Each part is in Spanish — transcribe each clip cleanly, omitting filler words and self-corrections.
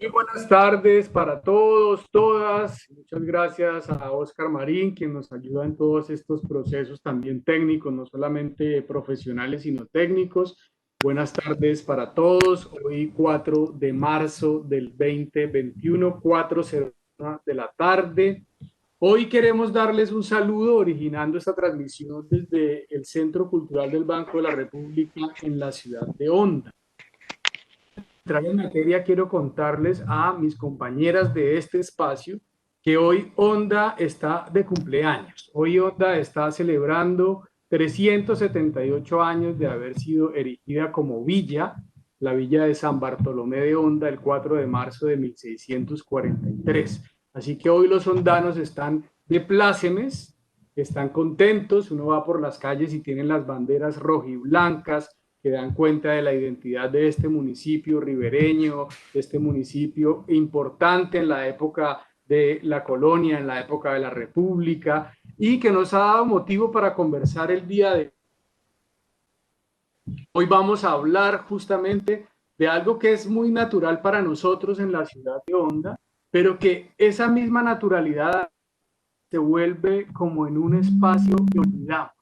Muy buenas tardes para todos, todas. Muchas gracias a Oscar Marín, quien nos ayuda en todos estos procesos también técnicos, no solamente profesionales, sino técnicos. Buenas tardes para todos. Hoy 4 de marzo del 2021, 4:01 de la tarde. Hoy queremos darles un saludo originando esta transmisión desde el Centro Cultural del Banco de la República en la ciudad de Honda. Entrar en materia, quiero contarles a mis compañeras de este espacio que hoy Honda está de cumpleaños. Hoy Honda está celebrando 378 años de haber sido erigida como villa, la villa de San Bartolomé de Honda, el 4 de marzo de 1643. Así que hoy los hondanos están de plácemes, están contentos, uno va por las calles y tienen las banderas rojiblancas, que dan cuenta de la identidad de este municipio ribereño, de este municipio importante en la época de la colonia, en la época de la República, y que nos ha dado motivo para conversar el día de hoy. Vamos a hablar justamente de algo que es muy natural para nosotros en la ciudad de Honda, pero que esa misma naturalidad se vuelve como en un espacio que olvidamos,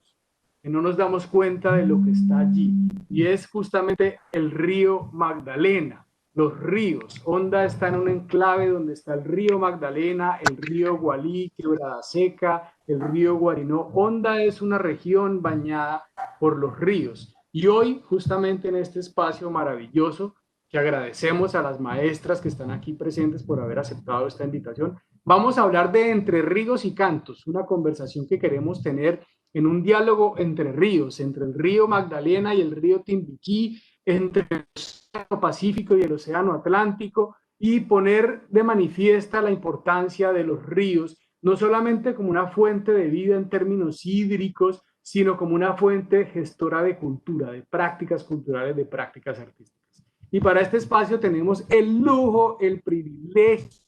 que no nos damos cuenta de lo que está allí, y es justamente el río Magdalena. Los ríos, Honda está en un enclave donde está el río Magdalena, el río Gualí, Quebrada Seca, el río Guarinó. Honda es una región bañada por los ríos, y hoy justamente en este espacio maravilloso, que agradecemos a las maestras que están aquí presentes por haber aceptado esta invitación, vamos a hablar de Entre Ríos y Cantos, una conversación que queremos tener en un diálogo entre ríos, entre el río Magdalena y el río Timbiquí, entre el Océano Pacífico y el Océano Atlántico, y poner de manifiesta la importancia de los ríos, no solamente como una fuente de vida en términos hídricos, sino como una fuente gestora de cultura, de prácticas culturales, de prácticas artísticas. Y para este espacio tenemos el lujo, el privilegio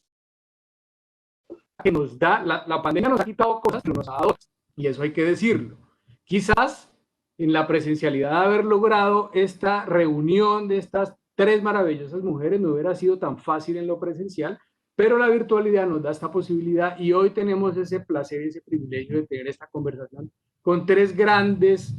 que nos da, la pandemia nos ha quitado cosas, pero nos ha dado otras, y eso hay que decirlo. Quizás en la presencialidad de haber logrado esta reunión de estas tres maravillosas mujeres no hubiera sido tan fácil en lo presencial, pero la virtualidad nos da esta posibilidad y hoy tenemos ese placer y ese privilegio de tener esta conversación con tres grandes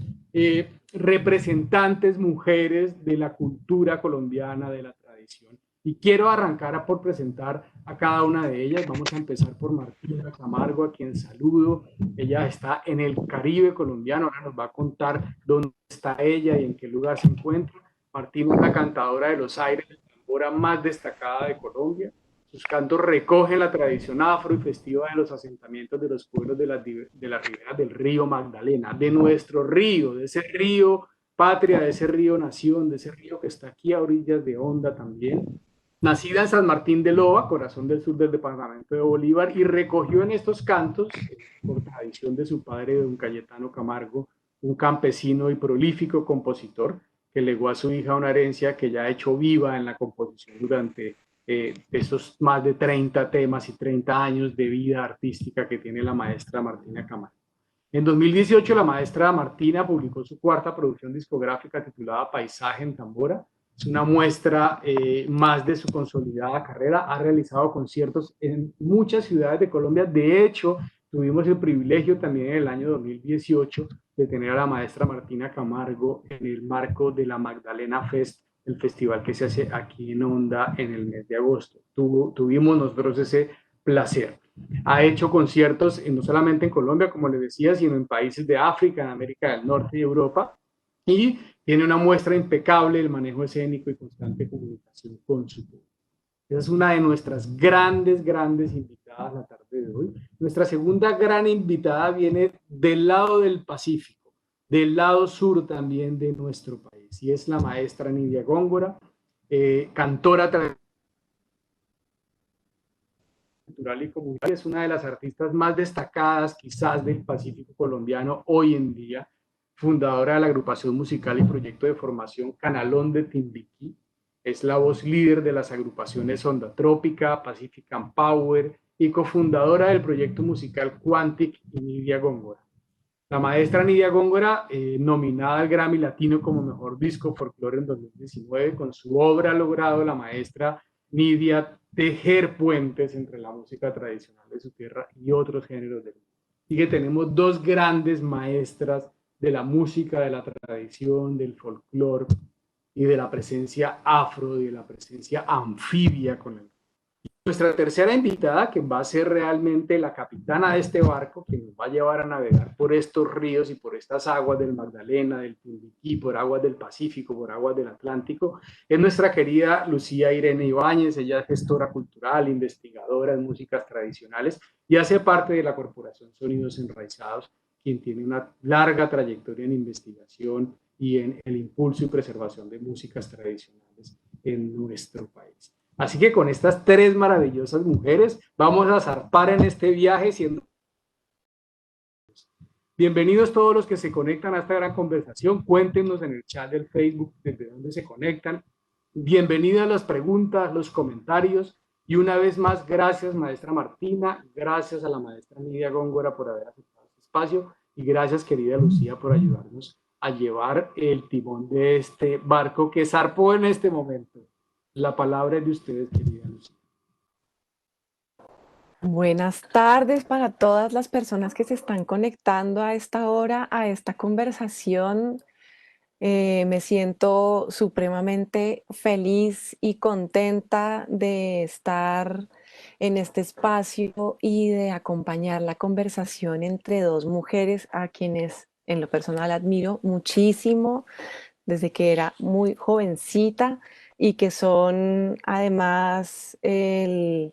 representantes mujeres de la cultura colombiana, de la tradición. Y quiero arrancar por presentar a cada una de ellas. Vamos a empezar por Martina Camargo, a quien saludo. Ella está en el Caribe colombiano, ahora nos va a contar dónde está ella y en qué lugar se encuentra. Martina es la cantadora de los aires de tambora más destacada de Colombia. Sus cantos recogen la tradición afro y festiva de los asentamientos de los pueblos de las riberas del río Magdalena, de nuestro río, de ese río patria, de ese río nación, de ese río que está aquí a orillas de Honda también. Nacida en San Martín de Loa, corazón del sur del departamento de Bolívar, y recogió en estos cantos, por tradición de su padre, don Cayetano Camargo, un campesino y prolífico compositor, que legó a su hija una herencia que ya ha hecho viva en la composición durante estos más de 30 temas y 30 años de vida artística que tiene la maestra Martina Camargo. En 2018, la maestra Martina publicó su cuarta producción discográfica titulada Paisaje en Tambora. Es una muestra más de su consolidada carrera. Ha realizado conciertos en muchas ciudades de Colombia. De hecho, tuvimos el privilegio también en el año 2018 de tener a la maestra Martina Camargo en el marco de la Magdalena Fest, el festival que se hace aquí en Honda en el mes de agosto. Tuvimos nosotros ese placer. Ha hecho conciertos no solamente en Colombia, como les decía, sino en países de África, en América del Norte y Europa, y tiene una muestra impecable del manejo escénico y constante comunicación con su público. Esa es una de nuestras grandes, grandes invitadas la tarde de hoy. Nuestra segunda gran invitada viene del lado del Pacífico, del lado sur también de nuestro país, y es la maestra Nidia Góngora, cantora cultural y comunitaria. Es una de las artistas más destacadas quizás del Pacífico colombiano hoy en día, fundadora de la agrupación musical y proyecto de formación Canalón de Timbiquí. Es la voz líder de las agrupaciones Onda Trópica, Pacific Power y cofundadora del proyecto musical Quantic y Nidia Góngora. La maestra Nidia Góngora, nominada al Grammy Latino como Mejor Disco Folclore en 2019, con su obra ha logrado la maestra Nidia tejer puentes entre la música tradicional de su tierra y otros géneros del mundo. Y que tenemos dos grandes maestras de la música, de la tradición, del folclore y de la presencia afro, de la presencia anfibia con el. Nuestra tercera invitada, que va a ser realmente la capitana de este barco, que nos va a llevar a navegar por estos ríos y por estas aguas del Magdalena, del Timbiquí, por aguas del Pacífico, por aguas del Atlántico, es nuestra querida Lucía Irene Ibáñez. Ella es gestora cultural, investigadora en músicas tradicionales y hace parte de la Corporación Sonidos Enraizados, quien tiene una larga trayectoria en investigación y en el impulso y preservación de músicas tradicionales en nuestro país. Así que con estas tres maravillosas mujeres vamos a zarpar en este viaje siendo. Bienvenidos todos los que se conectan a esta gran conversación. Cuéntenos en el chat del Facebook desde dónde se conectan. Bienvenidas las preguntas, los comentarios. Y una vez más, gracias maestra Martina, gracias a la maestra Nidia Góngora por haber aceptado este espacio y gracias querida Lucía por ayudarnos a llevar el timón de este barco que zarpó en este momento. La palabra es de ustedes, querida Lucía. Buenas tardes para todas las personas que se están conectando a esta hora, a esta conversación. Me siento supremamente feliz y contenta de estar en este espacio y de acompañar la conversación entre dos mujeres a quienes en lo personal admiro muchísimo desde que era muy jovencita y que son además el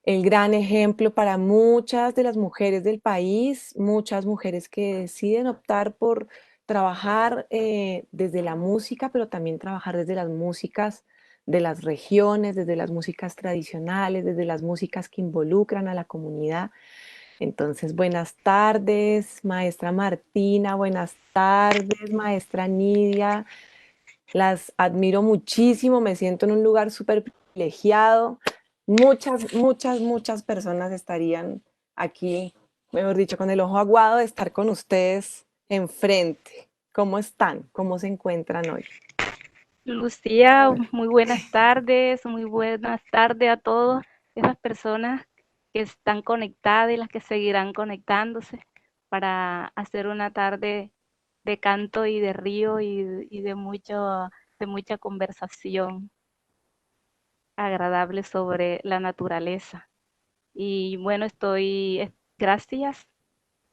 gran ejemplo para muchas de las mujeres del país, muchas mujeres que deciden optar por trabajar desde la música, pero también trabajar desde las músicas de las regiones, desde las músicas tradicionales, desde las músicas que involucran a la comunidad. Entonces, buenas tardes, maestra Martina, buenas tardes, maestra Nidia. Las admiro muchísimo, me siento en un lugar súper privilegiado. Muchas personas estarían aquí, mejor dicho, con el ojo aguado de estar con ustedes enfrente. ¿Cómo están? ¿Cómo se encuentran hoy? Lucía, muy buenas tardes a todas esas personas que están conectadas y las que seguirán conectándose para hacer una tarde de canto y de río y de mucha conversación agradable sobre la naturaleza. Y bueno, gracias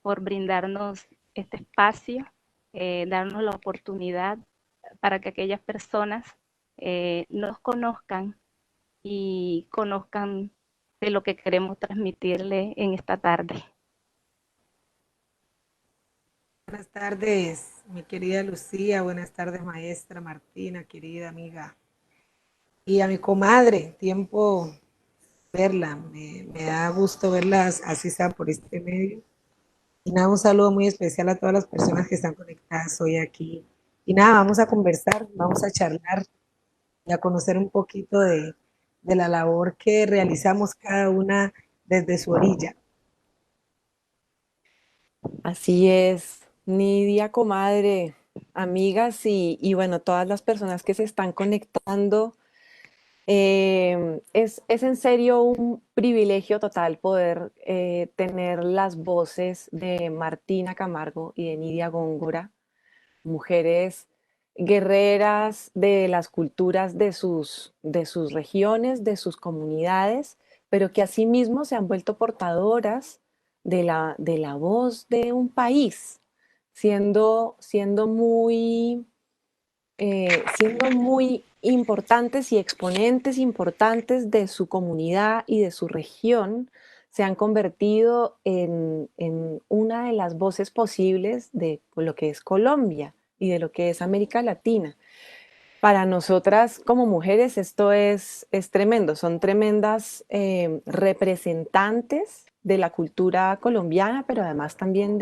por brindarnos este espacio, darnos la oportunidad para que aquellas personas nos conozcan y conozcan de lo que queremos transmitirle en esta tarde. Buenas tardes, mi querida Lucía. Buenas tardes, maestra Martina, querida amiga. Y a mi comadre, tiempo verla. Me da gusto verlas, así sea por este medio. Y nada, un saludo muy especial a todas las personas que están conectadas hoy aquí. Y nada, vamos a conversar, vamos a charlar y a conocer un poquito de la labor que realizamos cada una desde su orilla. Así es, Nidia, comadre, amigas bueno, todas las personas que se están conectando. Es en serio un privilegio total poder tener las voces de Martina Camargo y de Nidia Góngora, mujeres guerreras de las culturas de sus regiones, de sus comunidades, pero que asimismo se han vuelto portadoras de la voz de un país, siendo muy importantes y exponentes importantes de su comunidad y de su región, se han convertido en una de las voces posibles de lo que es Colombia y de lo que es América Latina. Para nosotras como mujeres esto es tremendo, son tremendas representantes de la cultura colombiana, pero además también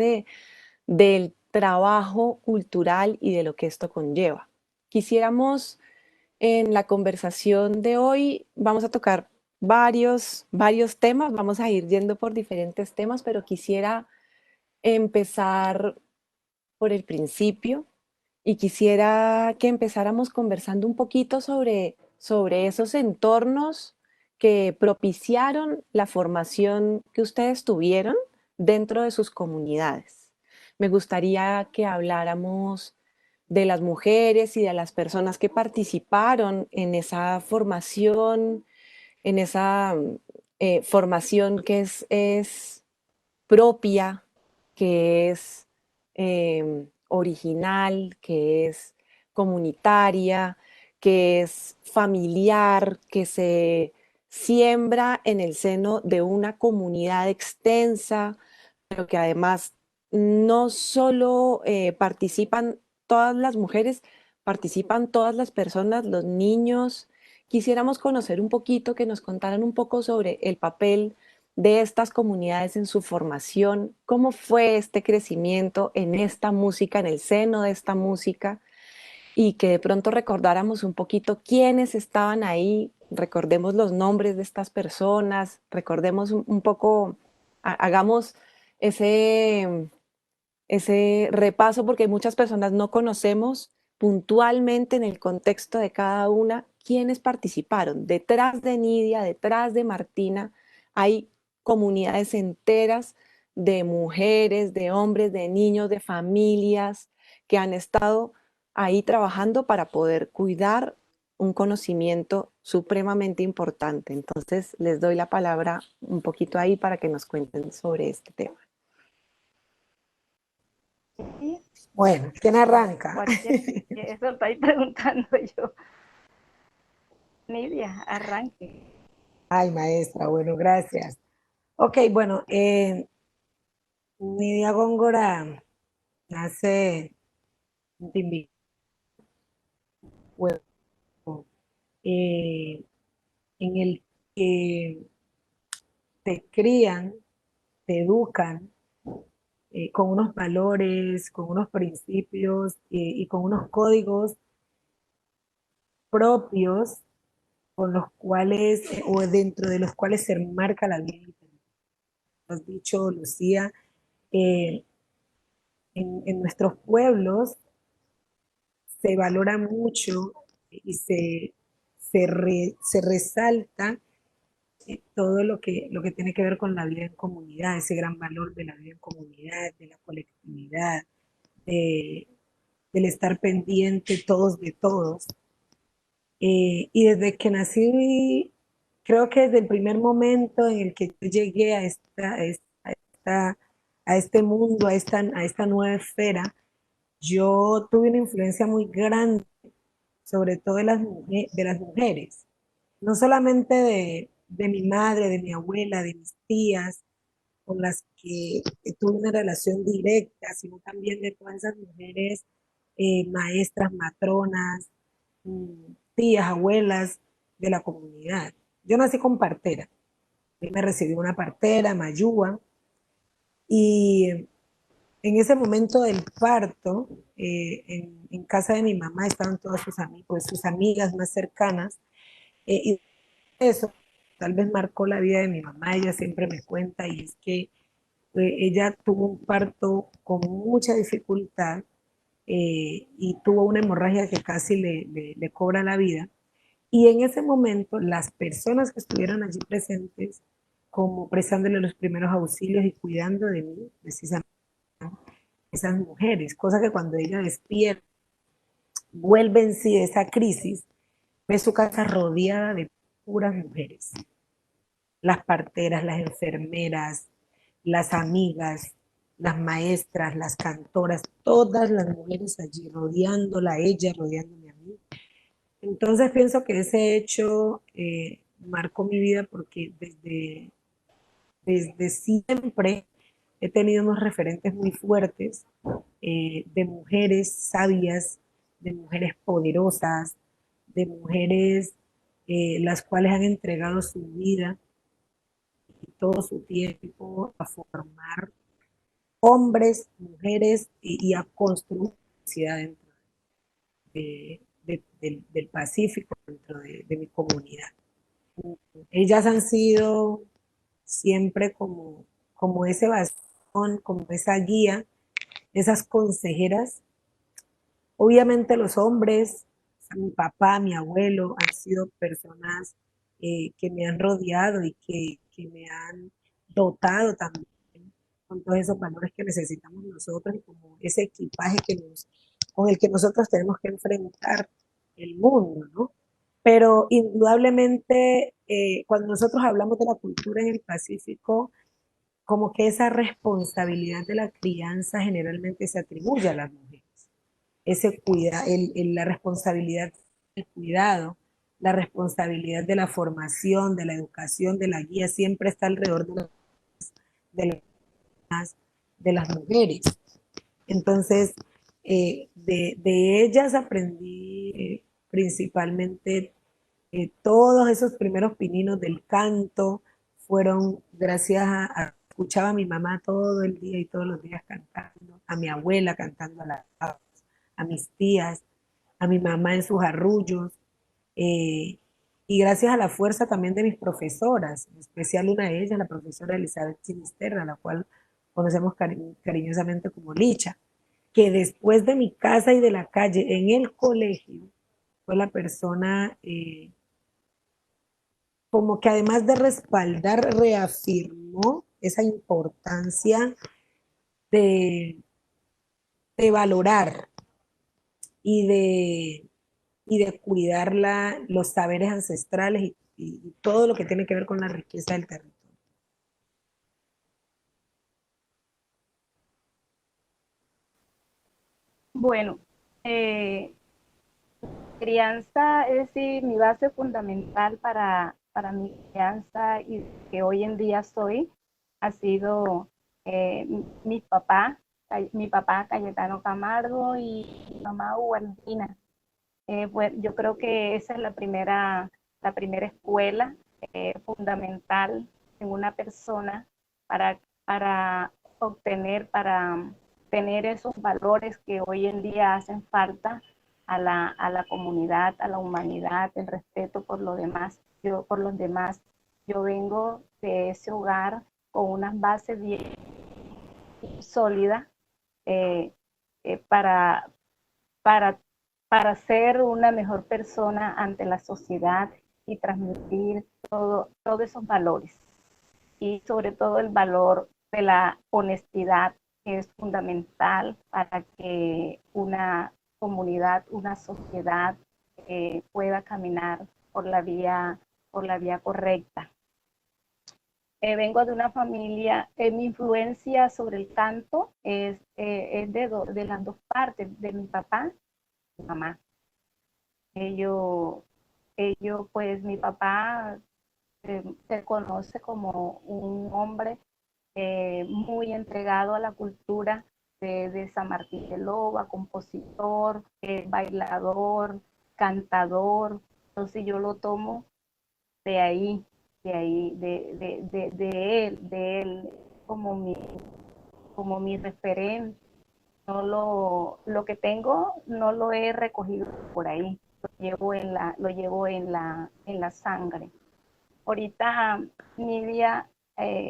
del trabajo cultural y de lo que esto conlleva. Quisiéramos en la conversación de hoy, vamos a tocar varios temas, vamos a ir yendo por diferentes temas, pero quisiera empezar por el principio y quisiera que empezáramos conversando un poquito sobre esos entornos que propiciaron la formación que ustedes tuvieron dentro de sus comunidades. Me gustaría que habláramos de las mujeres y de las personas que participaron en esa formación, en esa formación que es propia, que es original, que es comunitaria, que es familiar, que se siembra en el seno de una comunidad extensa, pero que además no solo participan todas las mujeres, participan todas las personas, los niños. Quisiéramos conocer un poquito, que nos contaran un poco sobre el papel de estas comunidades en su formación, cómo fue este crecimiento en esta música, en el seno de esta música, y que de pronto recordáramos un poquito quiénes estaban ahí, recordemos los nombres de estas personas, recordemos un poco, hagamos ese, ese repaso, porque muchas personas no conocemos puntualmente en el contexto de cada una quiénes participaron. Detrás de Nidia, detrás de Martina, hay comunidades enteras de mujeres, de hombres, de niños, de familias que han estado ahí trabajando para poder cuidar un conocimiento supremamente importante. Entonces, les doy la palabra un poquito ahí para que nos cuenten sobre este tema. Sí, Bueno, ¿quién arranca? eso estoy preguntando yo. Nidia, arranque. Ay, maestra, bueno, gracias. Ok, bueno, Nidia Góngora nace en Timbiquí, bueno, eh, en el que te crían, te educan con unos valores, con unos principios y con unos códigos propios con los cuales o dentro de los cuales se enmarca la vida. Has dicho, Lucía, eh, en nuestros pueblos se valora mucho y se resalta todo lo que tiene que ver con la vida en comunidad, ese gran valor de la vida en comunidad, de la colectividad, de, del estar pendiente todos de todos. Y desde que nací, creo que desde el primer momento en el que yo llegué a este mundo, a esta nueva esfera, yo tuve una influencia muy grande, sobre todo de las mujeres, no solamente de mi madre, de mi abuela, de mis tías, con las que tuve una relación directa, sino también de todas esas mujeres maestras, matronas, tías, abuelas de la comunidad. Yo nací con partera. Me recibió una partera, Mayúa, y en ese momento del parto, en casa de mi mamá estaban todas pues, sus amigas más cercanas, y eso tal vez marcó la vida de mi mamá. Ella siempre me cuenta, y es que ella tuvo un parto con mucha dificultad y tuvo una hemorragia que casi le cobra la vida. Y en ese momento, las personas que estuvieron allí presentes, como prestándole los primeros auxilios y cuidando de mí, precisamente esas mujeres, cosa que cuando ella despierta, vuelve en sí de esa crisis, ve su casa rodeada de puras mujeres, las parteras, las enfermeras, las amigas, las maestras, las cantoras, todas las mujeres allí rodeándola a ella, rodeándome a mí. Entonces pienso que ese hecho marcó mi vida porque desde siempre he tenido unos referentes muy fuertes de mujeres sabias, de mujeres poderosas, de mujeres las cuales han entregado su vida y todo su tiempo a formar hombres, mujeres y a construir sociedad dentro del Pacífico, dentro de mi comunidad. Ellas han sido siempre como ese bastón, como esa guía, esas consejeras. Obviamente los hombres, mi papá, mi abuelo, han sido personas que me han rodeado y que me han dotado también con todos esos valores que necesitamos nosotros y como ese equipaje con el que nosotros tenemos que enfrentar el mundo, ¿no? Pero indudablemente, cuando nosotros hablamos de la cultura en el Pacífico, como que esa responsabilidad de la crianza generalmente se atribuye a las mujeres. Ese la responsabilidad del cuidado, la responsabilidad de la formación, de la educación, de la guía, siempre está alrededor de de las mujeres. Entonces, de ellas aprendí principalmente todos esos primeros pininos del canto fueron gracias escuchaba a mi mamá todo el día y todos los días cantando, a mi abuela cantando a mis tías, a mi mamá en sus arrullos, eh, y gracias a la fuerza también de mis profesoras, en especial una de ellas, la profesora Elizabeth Sinisterra, la cual conocemos cariñosamente como Licha, que después de mi casa y de la calle en el colegio fue la persona como que además de respaldar, reafirmó esa importancia de, de valorar y de cuidar los saberes ancestrales y todo lo que tiene que ver con la riqueza del territorio. Bueno, eh, crianza es sí, mi base fundamental para mi crianza y que hoy en día soy, ha sido mi papá Cayetano Camargo y mi mamá Ubaldina. Bueno, yo creo que esa es la primera escuela fundamental en una persona para obtener, para tener esos valores que hoy en día hacen falta a la comunidad, a la humanidad, el respeto por lo demás, por los demás. Yo vengo de ese hogar con unas bases bien sólidas eh, para, para, para ser una mejor persona ante la sociedad y transmitir todos esos valores. Y sobre todo el valor de la honestidad, que es fundamental para que una comunidad, una sociedad pueda caminar por la vía correcta. Vengo de una familia, mi influencia sobre el canto es de las dos partes, de mi papá y mi mamá. Ellos, pues mi papá se conoce como un hombre muy entregado a la cultura de San Martín de Loba, compositor, bailador, cantador. Entonces yo lo tomo de ahí, de él como mi referente. No lo que tengo no lo he recogido por ahí, lo llevo en la sangre. Ahorita Nidia,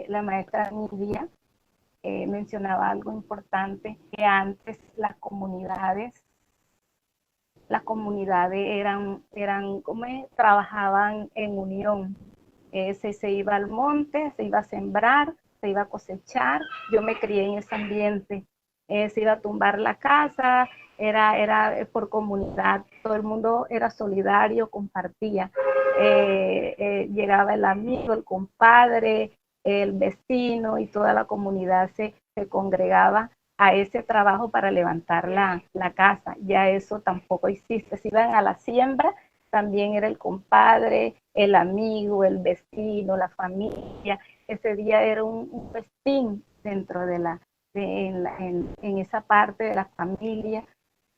la maestra Nidia, mencionaba algo importante, que antes las comunidades eran como trabajaban en unión. Se iba al monte, se iba a sembrar, se iba a cosechar. Yo me crié en ese ambiente. Se iba a tumbar la casa, era por comunidad, todo el mundo era solidario, compartía. Llegaba el amigo, el compadre, el vecino y toda la comunidad se congregaba a ese trabajo para levantar la casa. Ya eso tampoco existe. Si iban a la siembra, también era el compadre, el amigo, el vecino, la familia. Ese día era un festín dentro en esa parte de la familia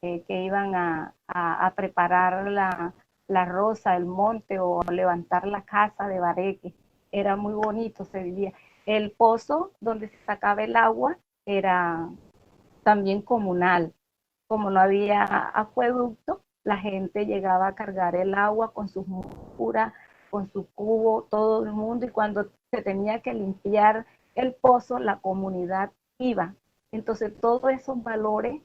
que iban a preparar la rosa, el monte o levantar la casa de bareque. Era muy bonito, se vivía. El pozo donde se sacaba el agua era también comunal. Como no había acueducto, la gente llegaba a cargar el agua con sus músculas, con su cubo, todo el mundo, y cuando se tenía que limpiar el pozo, la comunidad iba. Entonces, todos esos valores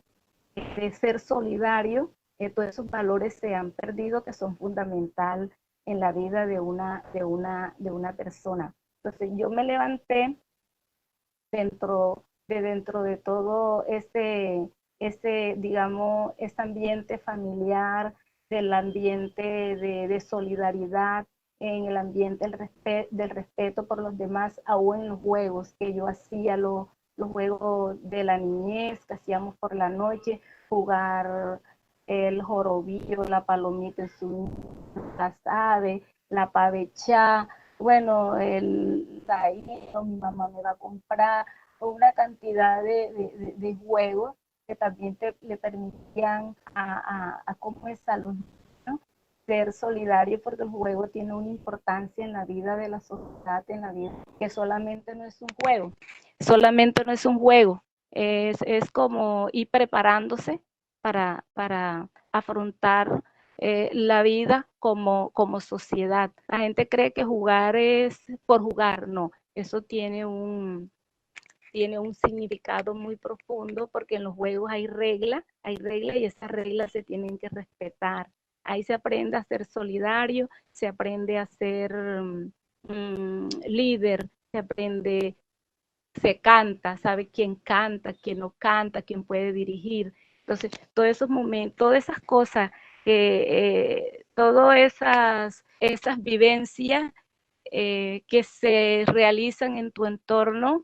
de ser solidario, todos esos valores se han perdido, que son fundamentales en la vida de una persona. Entonces yo me levanté dentro de todo digamos, este ambiente familiar, del ambiente de solidaridad, en el ambiente del respeto por los demás, aún en los juegos que yo hacía, los juegos de la niñez que hacíamos por la noche, jugar el jorobillo, la palomita en su casade, la pavechá, bueno, el taíno, mi mamá me va a comprar una cantidad de juegos que también le permitían cómo es a los niños ser solidarios, porque el juego tiene una importancia en la vida de la sociedad, en la vida, que solamente no es un juego, es como ir preparándose para afrontar la vida como sociedad. La gente cree que jugar es por jugar, no, eso tiene un significado muy profundo, porque en los juegos hay reglas y esas reglas se tienen que respetar. Ahí se aprende a ser solidario, se aprende a ser líder, se canta, sabe quién no canta, quién puede dirigir. Entonces, todos esos momentos, todas esas cosas, todas esas vivencias que se realizan en tu entorno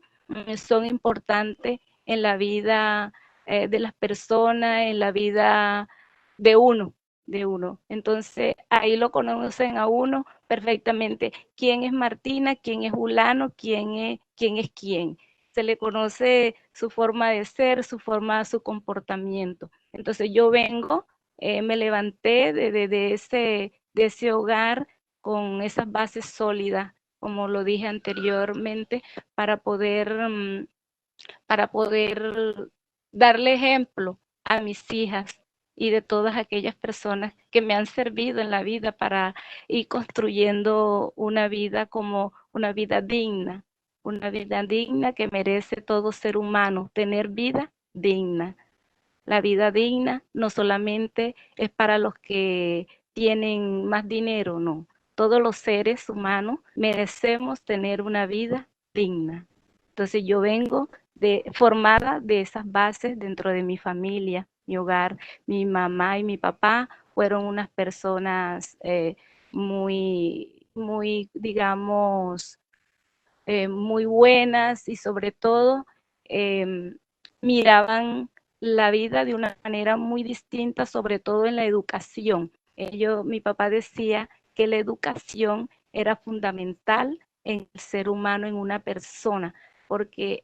son importantes en la vida de las personas, en la vida de uno. Entonces, ahí lo conocen a uno perfectamente. ¿Quién es Martina? ¿Quién es Julano? ¿Quién es quién? Se le conoce su forma de ser, su comportamiento. Entonces, yo vengo, me levanté de ese hogar con esas bases sólidas, como lo dije anteriormente, para poder darle ejemplo a mis hijas y de todas aquellas personas que me han servido en la vida para ir construyendo una vida como una vida digna que merece todo ser humano, tener vida digna. La vida digna no solamente es para los que tienen más dinero, no. Todos los seres humanos merecemos tener una vida digna. Entonces yo vengo formada de esas bases dentro de mi familia, mi hogar. Mi mamá y mi papá fueron unas personas muy, digamos, muy buenas, y sobre todo miraban la vida de una manera muy distinta, sobre todo en la educación. Mi papá decía que la educación era fundamental en el ser humano, en una persona, porque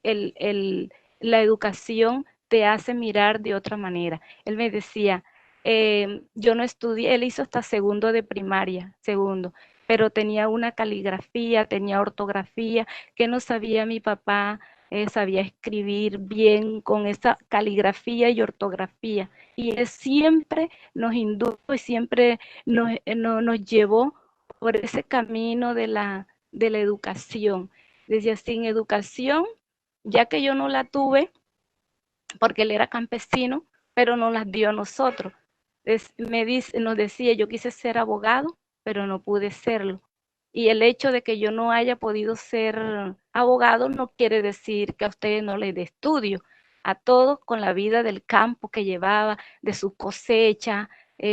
la educación te hace mirar de otra manera. Él me decía, yo no estudié, él hizo hasta segundo de primaria, pero tenía una caligrafía, tenía ortografía, que no sabía mi papá, sabía escribir bien con esa caligrafía y ortografía. Y él siempre nos indujo y siempre nos llevó por ese camino de la educación. Decía, sin educación, ya que yo no la tuve, porque él era campesino, pero nos las dio a nosotros. Nos decía, yo quise ser abogado, pero no pude serlo. Y el hecho de que yo no haya podido ser abogado no quiere decir que a ustedes no les dé estudio. A todos, con la vida del campo que llevaba, de su cosecha,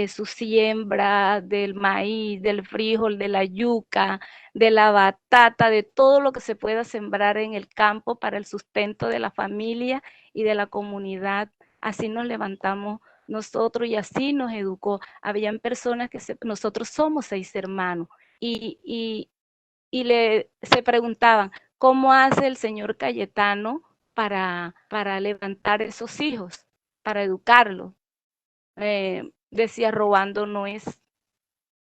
su siembra, del maíz, del frijol, de la yuca, de la batata, de todo lo que se pueda sembrar en el campo para el sustento de la familia y de la comunidad. Así nos levantamos nosotros y así nos educó. Habían personas nosotros somos 6 hermanos, y se preguntaban, ¿cómo hace el señor Cayetano para levantar esos hijos, para educarlos? Decía, robando no es,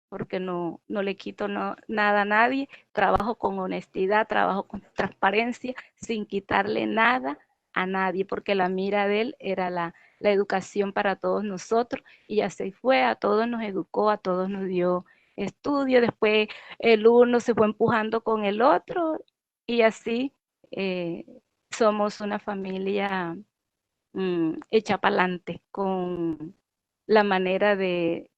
porque no le quito nada a nadie, trabajo con honestidad, trabajo con transparencia, sin quitarle nada a nadie, porque la mira de él era la educación para todos nosotros, y así fue, a todos nos educó, a todos nos dio estudio. Después el uno se fue empujando con el otro, y así eh, somos una familia hecha para adelante, con la manera de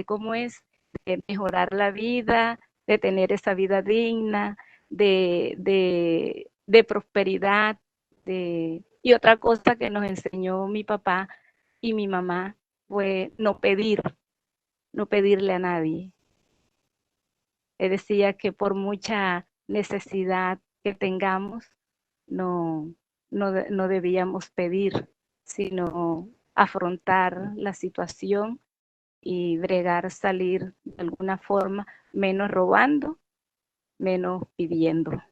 cómo es, de mejorar la vida, de tener esa vida digna, de prosperidad. Y otra cosa que nos enseñó mi papá y mi mamá fue no pedir, no pedirle a nadie. Él decía que por mucha necesidad que tengamos, no, no debíamos pedir, sino afrontar la situación y bregar, salir de alguna forma, menos robando, menos pidiendo.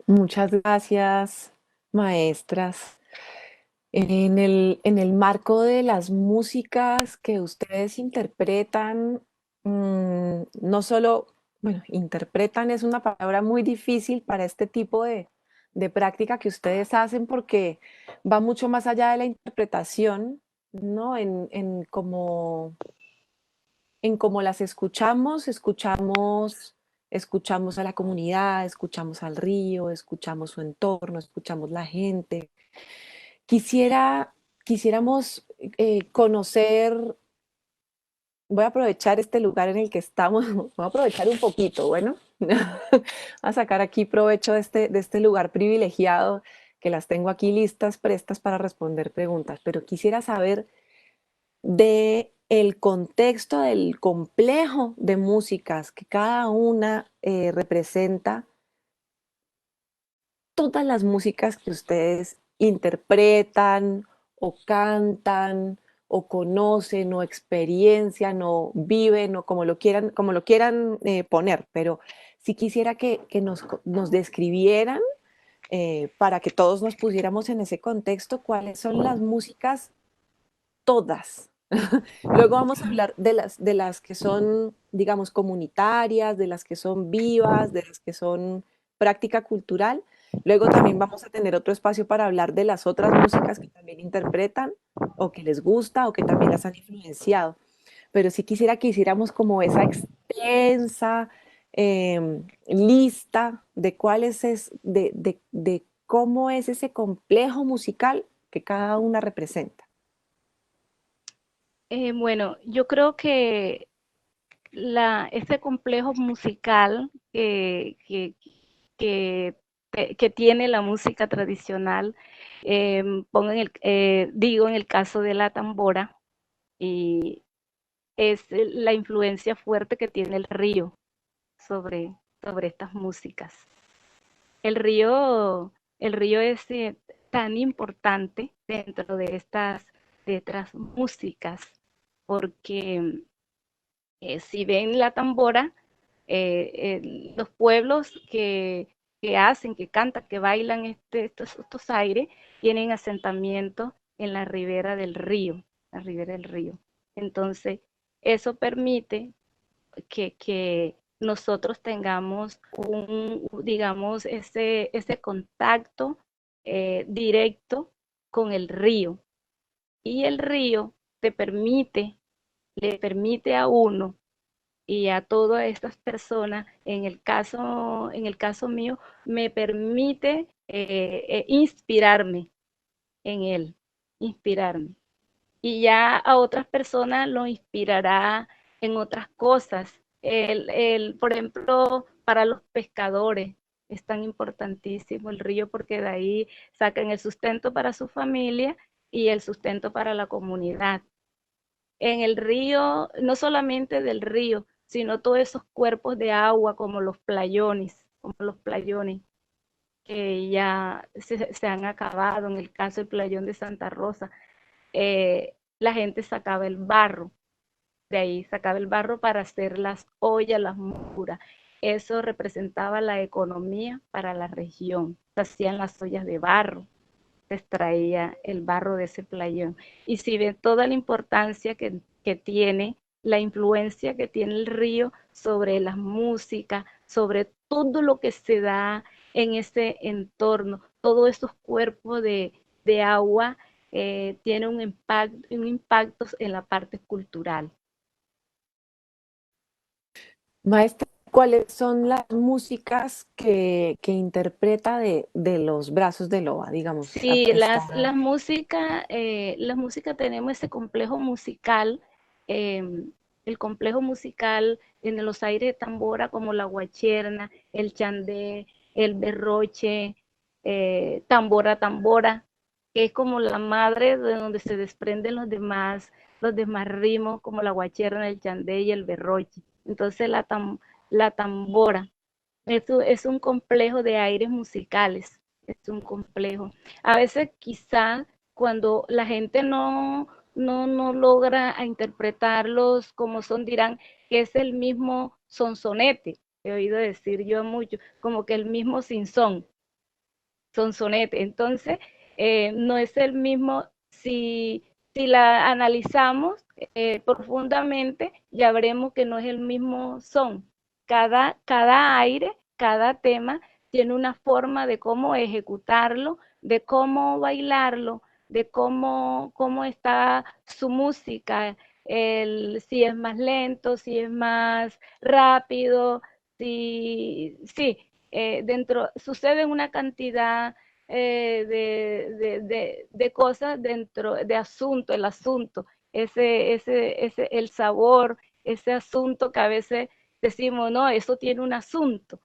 Muchas gracias, maestras. En el marco de las músicas que ustedes interpretan, no solo, bueno, interpretan es una palabra muy difícil para este tipo de práctica que ustedes hacen porque va mucho más allá de la interpretación, ¿no? En cómo las escuchamos, escuchamos a la comunidad, escuchamos al río, escuchamos su entorno, escuchamos la gente. Quisiera, quisiéramos conocer, voy a aprovechar este lugar en el que estamos, voy a aprovechar un poquito, bueno, a sacar aquí provecho de este lugar privilegiado que las tengo aquí listas, prestas para responder preguntas, pero quisiera saber de el contexto del complejo de músicas que cada una representa, todas las músicas que ustedes interpretan o cantan o conocen o experiencian o viven o como lo quieran poner, pero sí quisiera que nos describieran para que todos nos pusiéramos en ese contexto cuáles son las músicas todas. Luego vamos a hablar de las que son, digamos, comunitarias, de las que son vivas, de las que son práctica cultural. Luego también vamos a tener otro espacio para hablar de las otras músicas que también interpretan o que les gusta o que también las han influenciado. Pero sí quisiera que hiciéramos como esa extensa lista de cuáles de cómo es ese complejo musical que cada una representa. Bueno, yo creo que ese complejo musical que, que tiene la música tradicional, digo en el caso de la tambora, y es la influencia fuerte que tiene el río sobre, sobre estas músicas. El el río es tan importante dentro de estas músicas, porque si ven la tambora, los pueblos que hacen, que cantan, que bailan estos aires, tienen asentamiento en la ribera del río, la ribera del río. Entonces, eso permite que nosotros tengamos digamos, ese contacto directo con el río. Y el río le permite a uno y a todas estas personas, en el caso mío, me permite inspirarme en él, inspirarme. Y ya a otras personas lo inspirará en otras cosas. Por ejemplo, para los pescadores es tan importantísimo el río porque de ahí sacan el sustento para su familia y el sustento para la comunidad. En el río, no solamente del río, sino todos esos cuerpos de agua como los playones, que ya se han acabado. En el caso del playón de Santa Rosa, la gente sacaba el barro, de ahí sacaba el barro para hacer las ollas, las muras. Eso representaba la economía para la región. Se hacían las ollas de barro, se extraía el barro de ese playón. Y si ven toda la importancia que tiene, la influencia que tiene el río sobre las músicas, sobre todo lo que se da en ese entorno, todos esos cuerpos de agua tiene un impacto en la parte cultural. Maestra, ¿Cuáles son las músicas que interpreta de los brazos de loba, digamos? Sí, Está, las músicas tenemos ese complejo musical, el complejo musical en los aires de tambora como la guacherna, el chandé, el berroche, tambora tambora, que es como la madre de donde se desprenden los demás ritmos como la guacherna, el chandé y el berroche. Entonces la tambora es un complejo de aires musicales, es un complejo. A veces quizá cuando la gente no logra a interpretarlos como son, dirán que es el mismo sonsonete. He oído decir yo mucho, como que el mismo sin sonsonete. Entonces, no es el mismo, si la analizamos profundamente, ya veremos que no es el mismo son. Cada aire, cada tema tiene una forma de cómo ejecutarlo, de cómo bailarlo, de cómo está su música, si es más lento, si es más rápido, sí, sucede una cantidad de cosas dentro de asunto, el asunto, el sabor, ese asunto que a veces decimos, no, eso tiene un asunto,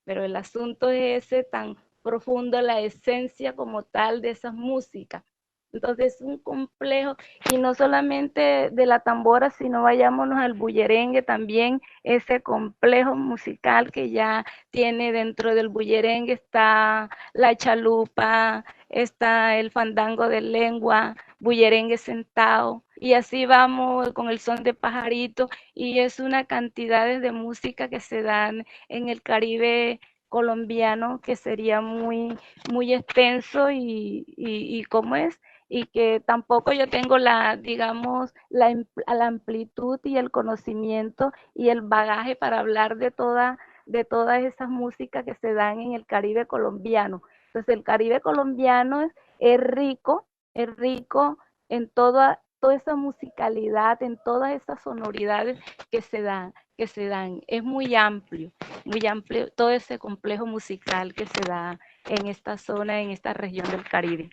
pero el asunto es ese tan profundo, la esencia como tal de esas músicas. Entonces es un complejo, y no solamente de la tambora, sino vayámonos al bullerengue también, ese complejo musical que ya tiene dentro del bullerengue, está la chalupa, está el fandango de lengua, bullerengue sentado, y así vamos con el son de pajarito, y es una cantidad de música que se dan en el Caribe colombiano que sería muy extenso y cómo es, y que tampoco yo tengo digamos, la amplitud y el conocimiento y el bagaje para hablar de todas esas músicas que se dan en el Caribe colombiano. Entonces el Caribe colombiano es rico en toda esa musicalidad, en todas esas sonoridades que se dan. Es muy amplio todo ese complejo musical que se da en esta zona, en esta región del Caribe.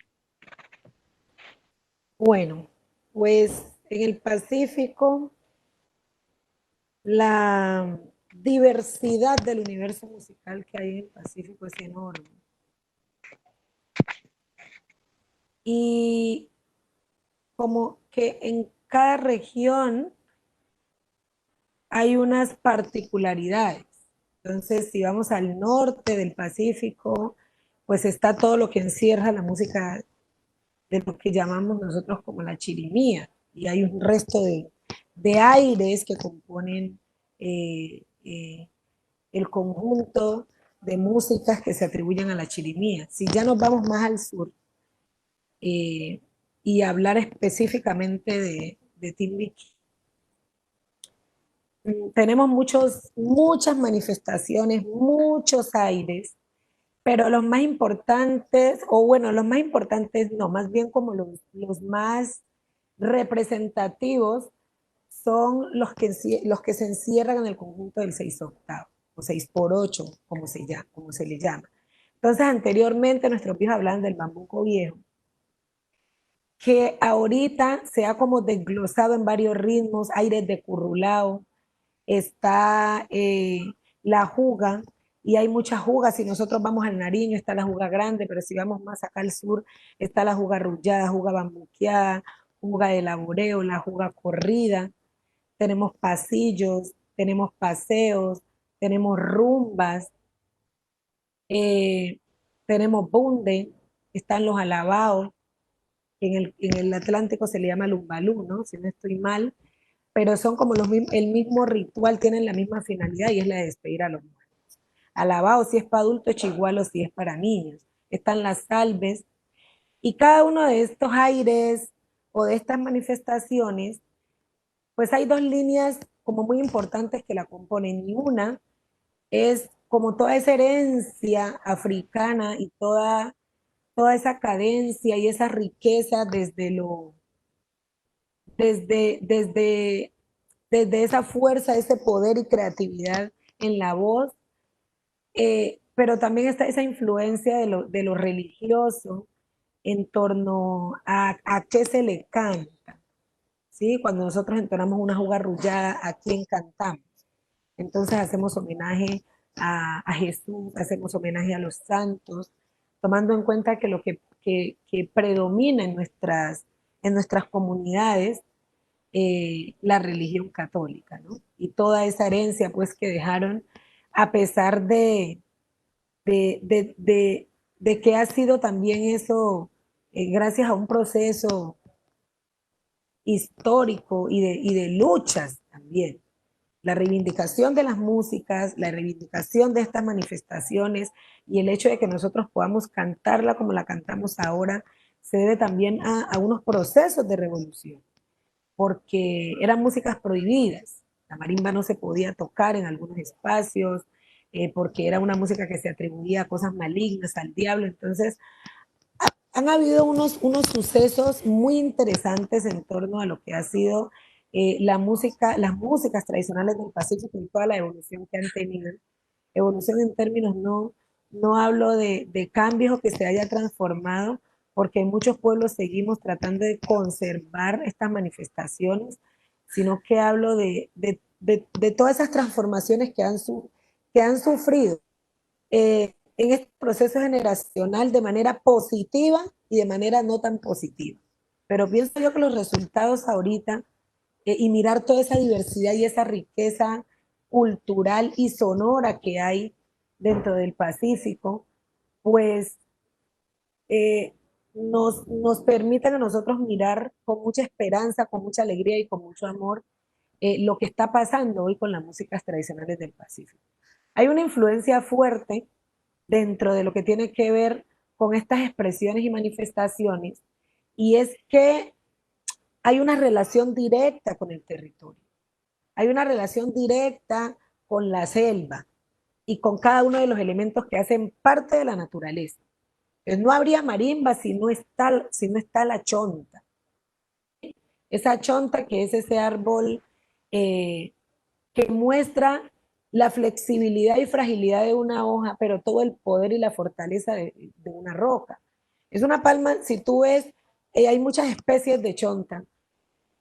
Bueno, pues en el Pacífico la diversidad del universo musical que hay en el Pacífico es enorme. Y como que en cada región hay unas particularidades. Entonces, si vamos al norte del Pacífico, pues está todo lo que encierra la música de lo que llamamos nosotros como la chirimía. Y hay un resto de aires que componen el conjunto de músicas que se atribuyen a la chirimía. Si ya nos vamos más al sur y hablar específicamente de Timbiquí, tenemos muchas manifestaciones, muchos aires, pero los más importantes, o bueno, los más importantes no, más bien como los más representativos son los que se encierran en el conjunto del 6/8, o 6/8, como se le llama. Entonces, anteriormente nuestros viejos hablaban del bambuco viejo, que ahorita se ha como desglosado en varios ritmos, aires de currulao, está la juga, y hay muchas jugas. Si nosotros vamos al Nariño, está la juga grande, pero si vamos más acá al sur, está la juga arrullada, juga bambuqueada, juga de laboreo, la juga corrida. Tenemos pasillos, tenemos paseos, tenemos rumbas, eh, tenemos bunde, están los alabaos, en el Atlántico se le llama lumbalú, ¿no? Si no estoy mal, pero son como el mismo ritual, tienen la misma finalidad y es la de despedir a los muertos. Alabao si es para adultos, chigualo si es para niños. Están las salves, y cada uno de estos aires o de estas manifestaciones, pues hay dos líneas como muy importantes que la componen, y una es como toda esa herencia africana y toda esa cadencia y esa riqueza desde, desde, desde esa fuerza, ese poder y creatividad en la voz, pero también está esa influencia de lo religioso en torno a qué se le canta, ¿sí? Cuando nosotros entonamos una juga arrullada, ¿a quién cantamos? Entonces hacemos homenaje a Jesús, hacemos homenaje a los santos, tomando en cuenta que lo que predomina en nuestras comunidades, la religión católica, ¿no? Y toda esa herencia pues que dejaron, a pesar de, de, de que ha sido también eso, gracias a un proceso histórico y de luchas también. La reivindicación de las músicas, la reivindicación de estas manifestaciones y el hecho de que nosotros podamos cantarla como la cantamos ahora, se debe también a unos procesos de revolución, porque eran músicas prohibidas. La marimba no se podía tocar en algunos espacios, porque era una música que se atribuía a cosas malignas, al diablo. Entonces, han habido unos sucesos muy interesantes en torno a lo que ha sido la música, las músicas tradicionales del Pacífico y toda la evolución que han tenido. Evolución en términos no hablo de cambios o que se haya transformado, porque en muchos pueblos seguimos tratando de conservar estas manifestaciones, sino que hablo de todas esas transformaciones que han sufrido en este proceso generacional de manera positiva y de manera no tan positiva. Pero pienso yo que los resultados ahorita y mirar toda esa diversidad y esa riqueza cultural y sonora que hay dentro del Pacífico, pues nos permiten a nosotros mirar con mucha esperanza, con mucha alegría y con mucho amor lo que está pasando hoy con las músicas tradicionales del Pacífico. Hay una influencia fuerte dentro de lo que tiene que ver con estas expresiones y manifestaciones, y es que hay una relación directa con el territorio, hay una relación directa con la selva y con cada uno de los elementos que hacen parte de la naturaleza. Entonces, no habría marimba si no está la chonta. Esa chonta que es ese árbol que muestra la flexibilidad y fragilidad de una hoja, pero todo el poder y la fortaleza de una roca. Es una palma, si tú ves, hay muchas especies de chonta.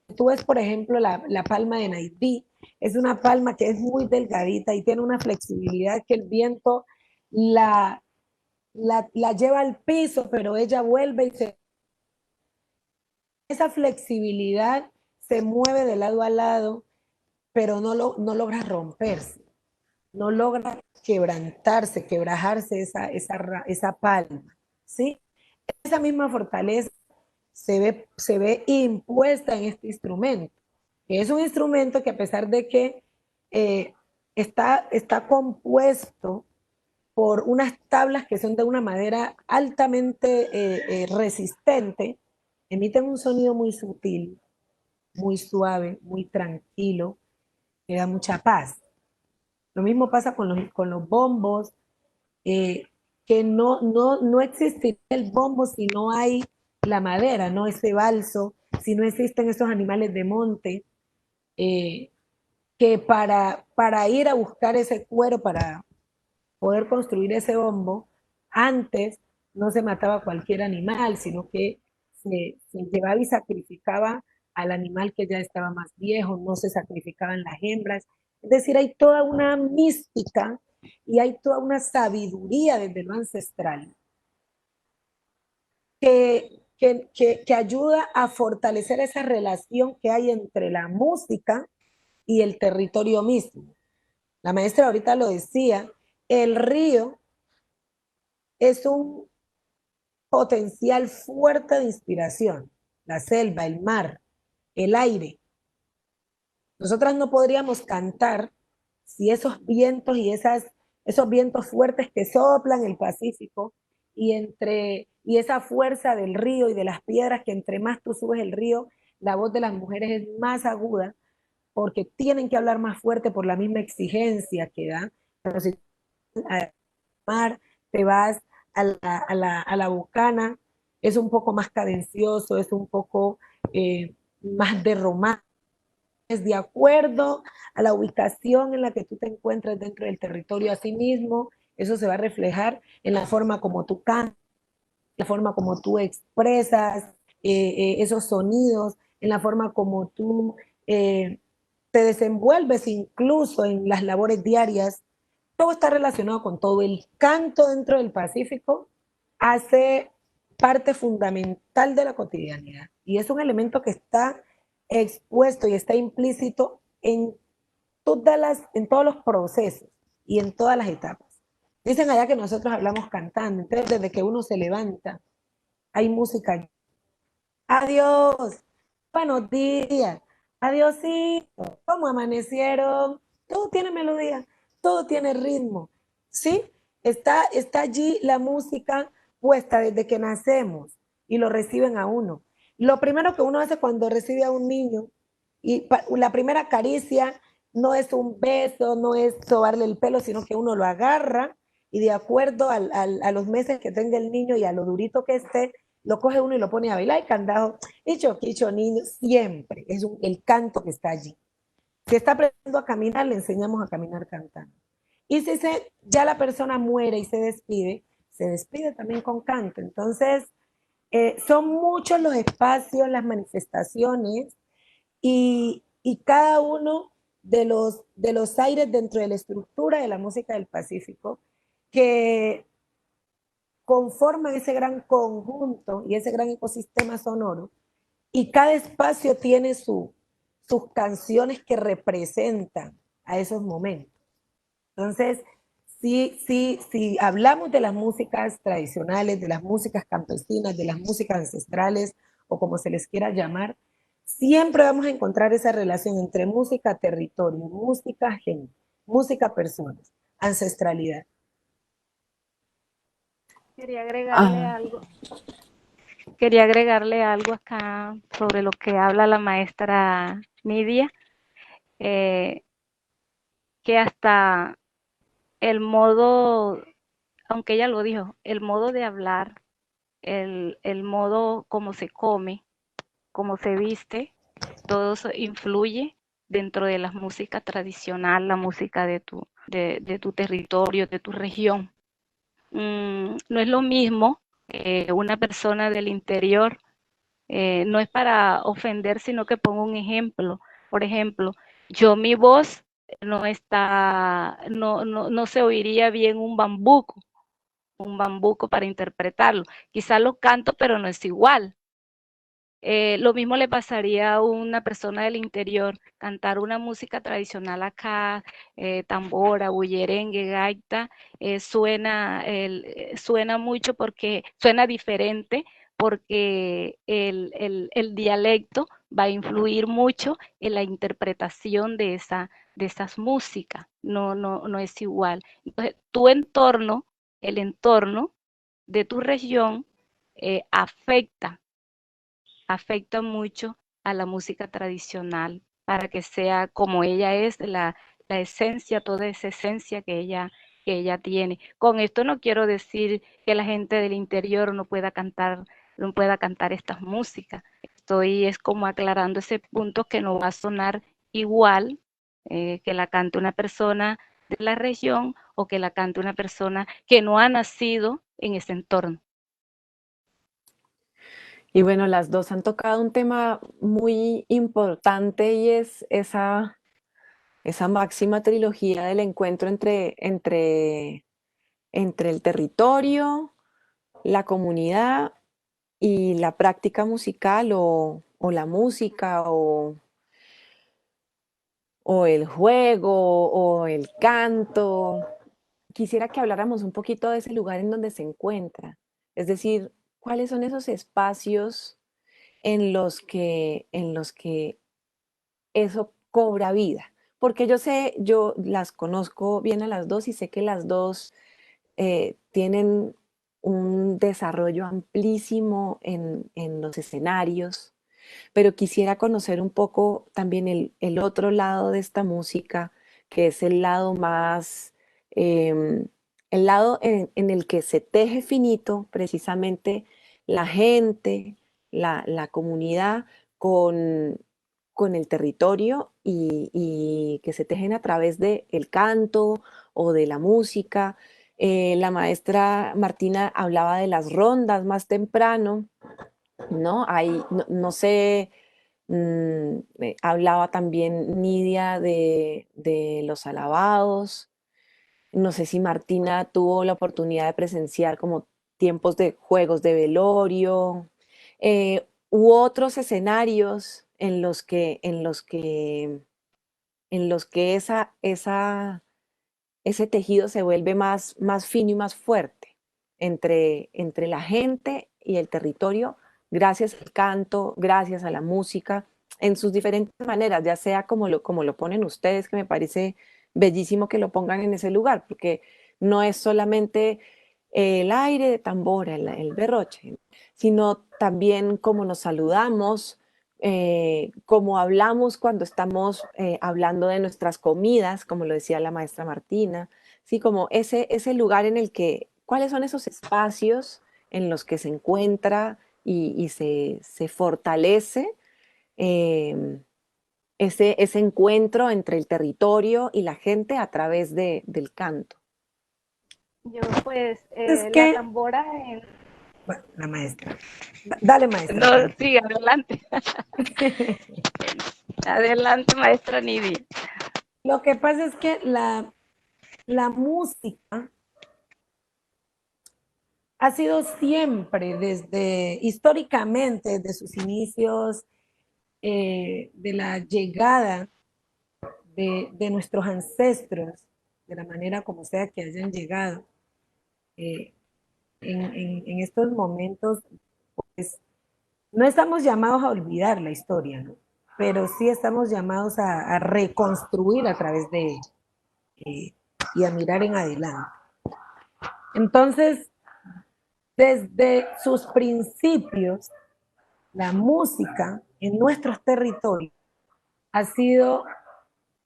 Si tú ves, por ejemplo, la palma de Naidí, es una palma que es muy delgadita y tiene una flexibilidad que el viento la lleva al piso, pero ella vuelve y esa flexibilidad se mueve de lado a lado, pero no logra romperse, no logra quebrantarse, quebrajarse esa palma, ¿sí? Esa misma fortaleza se ve impuesta en este instrumento, que es un instrumento que a pesar de que está compuesto por unas tablas que son de una madera altamente resistente, emiten un sonido muy sutil, muy suave, muy tranquilo, que da mucha paz. Lo mismo pasa con los bombos, que no existe el bombo si no hay la madera, ¿no? Ese balso, si no existen esos animales de monte, que para ir a buscar ese cuero, para poder construir ese bombo, antes no se mataba cualquier animal, sino que se llevaba y sacrificaba al animal que ya estaba más viejo, no se sacrificaban las hembras. Es decir, hay toda una mística y hay toda una sabiduría desde lo ancestral que ayuda a fortalecer esa relación que hay entre la música y el territorio mismo. La maestra ahorita lo decía, el río es un potencial fuerte de inspiración, la selva, el mar, el aire. Nosotras no podríamos cantar si esos vientos y esos vientos fuertes que soplan el Pacífico y esa fuerza del río y de las piedras, que entre más tú subes el río, la voz de las mujeres es más aguda porque tienen que hablar más fuerte por la misma exigencia que da. Pero si al mar te vas a la Bucana, es un poco más cadencioso, es un poco más de romance. de acuerdo a la ubicación en la que tú te encuentras dentro del territorio. Así mismo, eso se va a reflejar en la forma como tú cantas, la forma como tú expresas esos sonidos, en la forma como tú te desenvuelves incluso en las labores diarias. Todo está relacionado con todo. El canto dentro del Pacífico hace parte fundamental de la cotidianidad y es un elemento que está expuesto y está implícito en en todos los procesos y en todas las etapas. Dicen allá que nosotros hablamos cantando, entonces desde que uno se levanta hay música. Adiós, buenos días, adiósito, ¿cómo amanecieron? Todo tiene melodía, todo tiene ritmo, ¿sí? Está allí la música puesta desde que nacemos y lo reciben a uno. Lo primero que uno hace cuando recibe a un niño, y la primera caricia no es un beso, no es sobarle el pelo, sino que uno lo agarra y de acuerdo a los meses que tenga el niño y a lo durito que esté, lo coge uno y lo pone a bailar y candajo, y choquicho niño, siempre es el canto que está allí. Si está aprendiendo a caminar, le enseñamos a caminar cantando. Y si ya la persona muere y se despide también con canto. Entonces, son muchos los espacios, las manifestaciones y cada uno de los aires dentro de la estructura de la música del Pacífico que conforman ese gran conjunto y ese gran ecosistema sonoro, y cada espacio tiene sus canciones que representan a esos momentos. Entonces, si hablamos de las músicas tradicionales, de las músicas campesinas, de las músicas ancestrales, o como se les quiera llamar, siempre vamos a encontrar esa relación entre música, territorio, música, gente, música, personas, ancestralidad. Quería agregarle Ah, algo. Quería agregarle algo acá sobre lo que habla la maestra Nidia, eh, que hasta el modo, aunque ella lo dijo, el modo de hablar, el modo como se come, como se viste, todo eso influye dentro de la música tradicional, la música de tu territorio, de tu región. No es lo mismo una persona del interior, no es para ofender, sino que pongo un ejemplo. Por ejemplo, yo mi voz no está, no se oiría bien un bambuco para interpretarlo. Quizás lo canto, pero no es igual. Lo mismo le pasaría a una persona del interior, cantar una música tradicional acá, tambora, bullerengue, gaita, suena mucho porque suena diferente, porque el dialecto va a influir mucho en la interpretación de esas músicas, no es igual. Entonces, el entorno de tu región afecta mucho a la música tradicional para que sea como ella es, la esencia, toda esa esencia que ella tiene. Con esto no quiero decir que la gente del interior no pueda cantar estas músicas. Estoy es como aclarando ese punto que no va a sonar igual que la cante una persona de la región o que la cante una persona que no ha nacido en ese entorno. y bueno, las dos han tocado un tema muy importante y es esa máxima trilogía del encuentro entre el territorio, la comunidad y la práctica musical o la música o el juego o el canto. Quisiera que habláramos un poquito de ese lugar en donde se encuentra, es decir, cuáles son esos espacios en los que eso cobra vida. Porque yo las conozco bien a las dos y sé que las dos tienen un desarrollo amplísimo en los escenarios, pero quisiera conocer un poco también el otro lado de esta música, que es el lado más, em, el lado en el que se teje finito precisamente la gente, la comunidad con, con el territorio y que se tejen a través del canto o de la música. La maestra Martina hablaba de las rondas más temprano, ¿no? No sé, hablaba también Nidia de los alabados. No sé si Martina tuvo la oportunidad de presenciar como tiempos de juegos de velorio, u otros escenarios en los que ese tejido se vuelve más fino y más fuerte entre la gente y el territorio, gracias al canto, gracias a la música, en sus diferentes maneras, ya sea como lo ponen ustedes, que me parece bellísimo que lo pongan en ese lugar, porque no es solamente el aire de tambora, el berroche, sino también cómo nos saludamos, cómo hablamos cuando estamos hablando de nuestras comidas, como lo decía la maestra Martina, ¿sí? Como ese lugar en el que, ¿cuáles son esos espacios en los que se encuentra y se fortalece eh, ese encuentro entre el territorio y la gente a través del canto? Yo pues Es la que, tambora bueno, la maestra. Dale, maestra, No, tranquila. sí, adelante. Adelante, maestra Nidia. Lo que pasa es que la música ha sido siempre, históricamente, desde sus inicios, de la llegada de nuestros ancestros, de la manera como sea que hayan llegado, eh, en estos momentos, pues no estamos llamados a olvidar la historia, ¿no? Pero sí estamos llamados a reconstruir a través de ella y a mirar en adelante. Entonces, desde sus principios, la música en nuestros territorios ha sido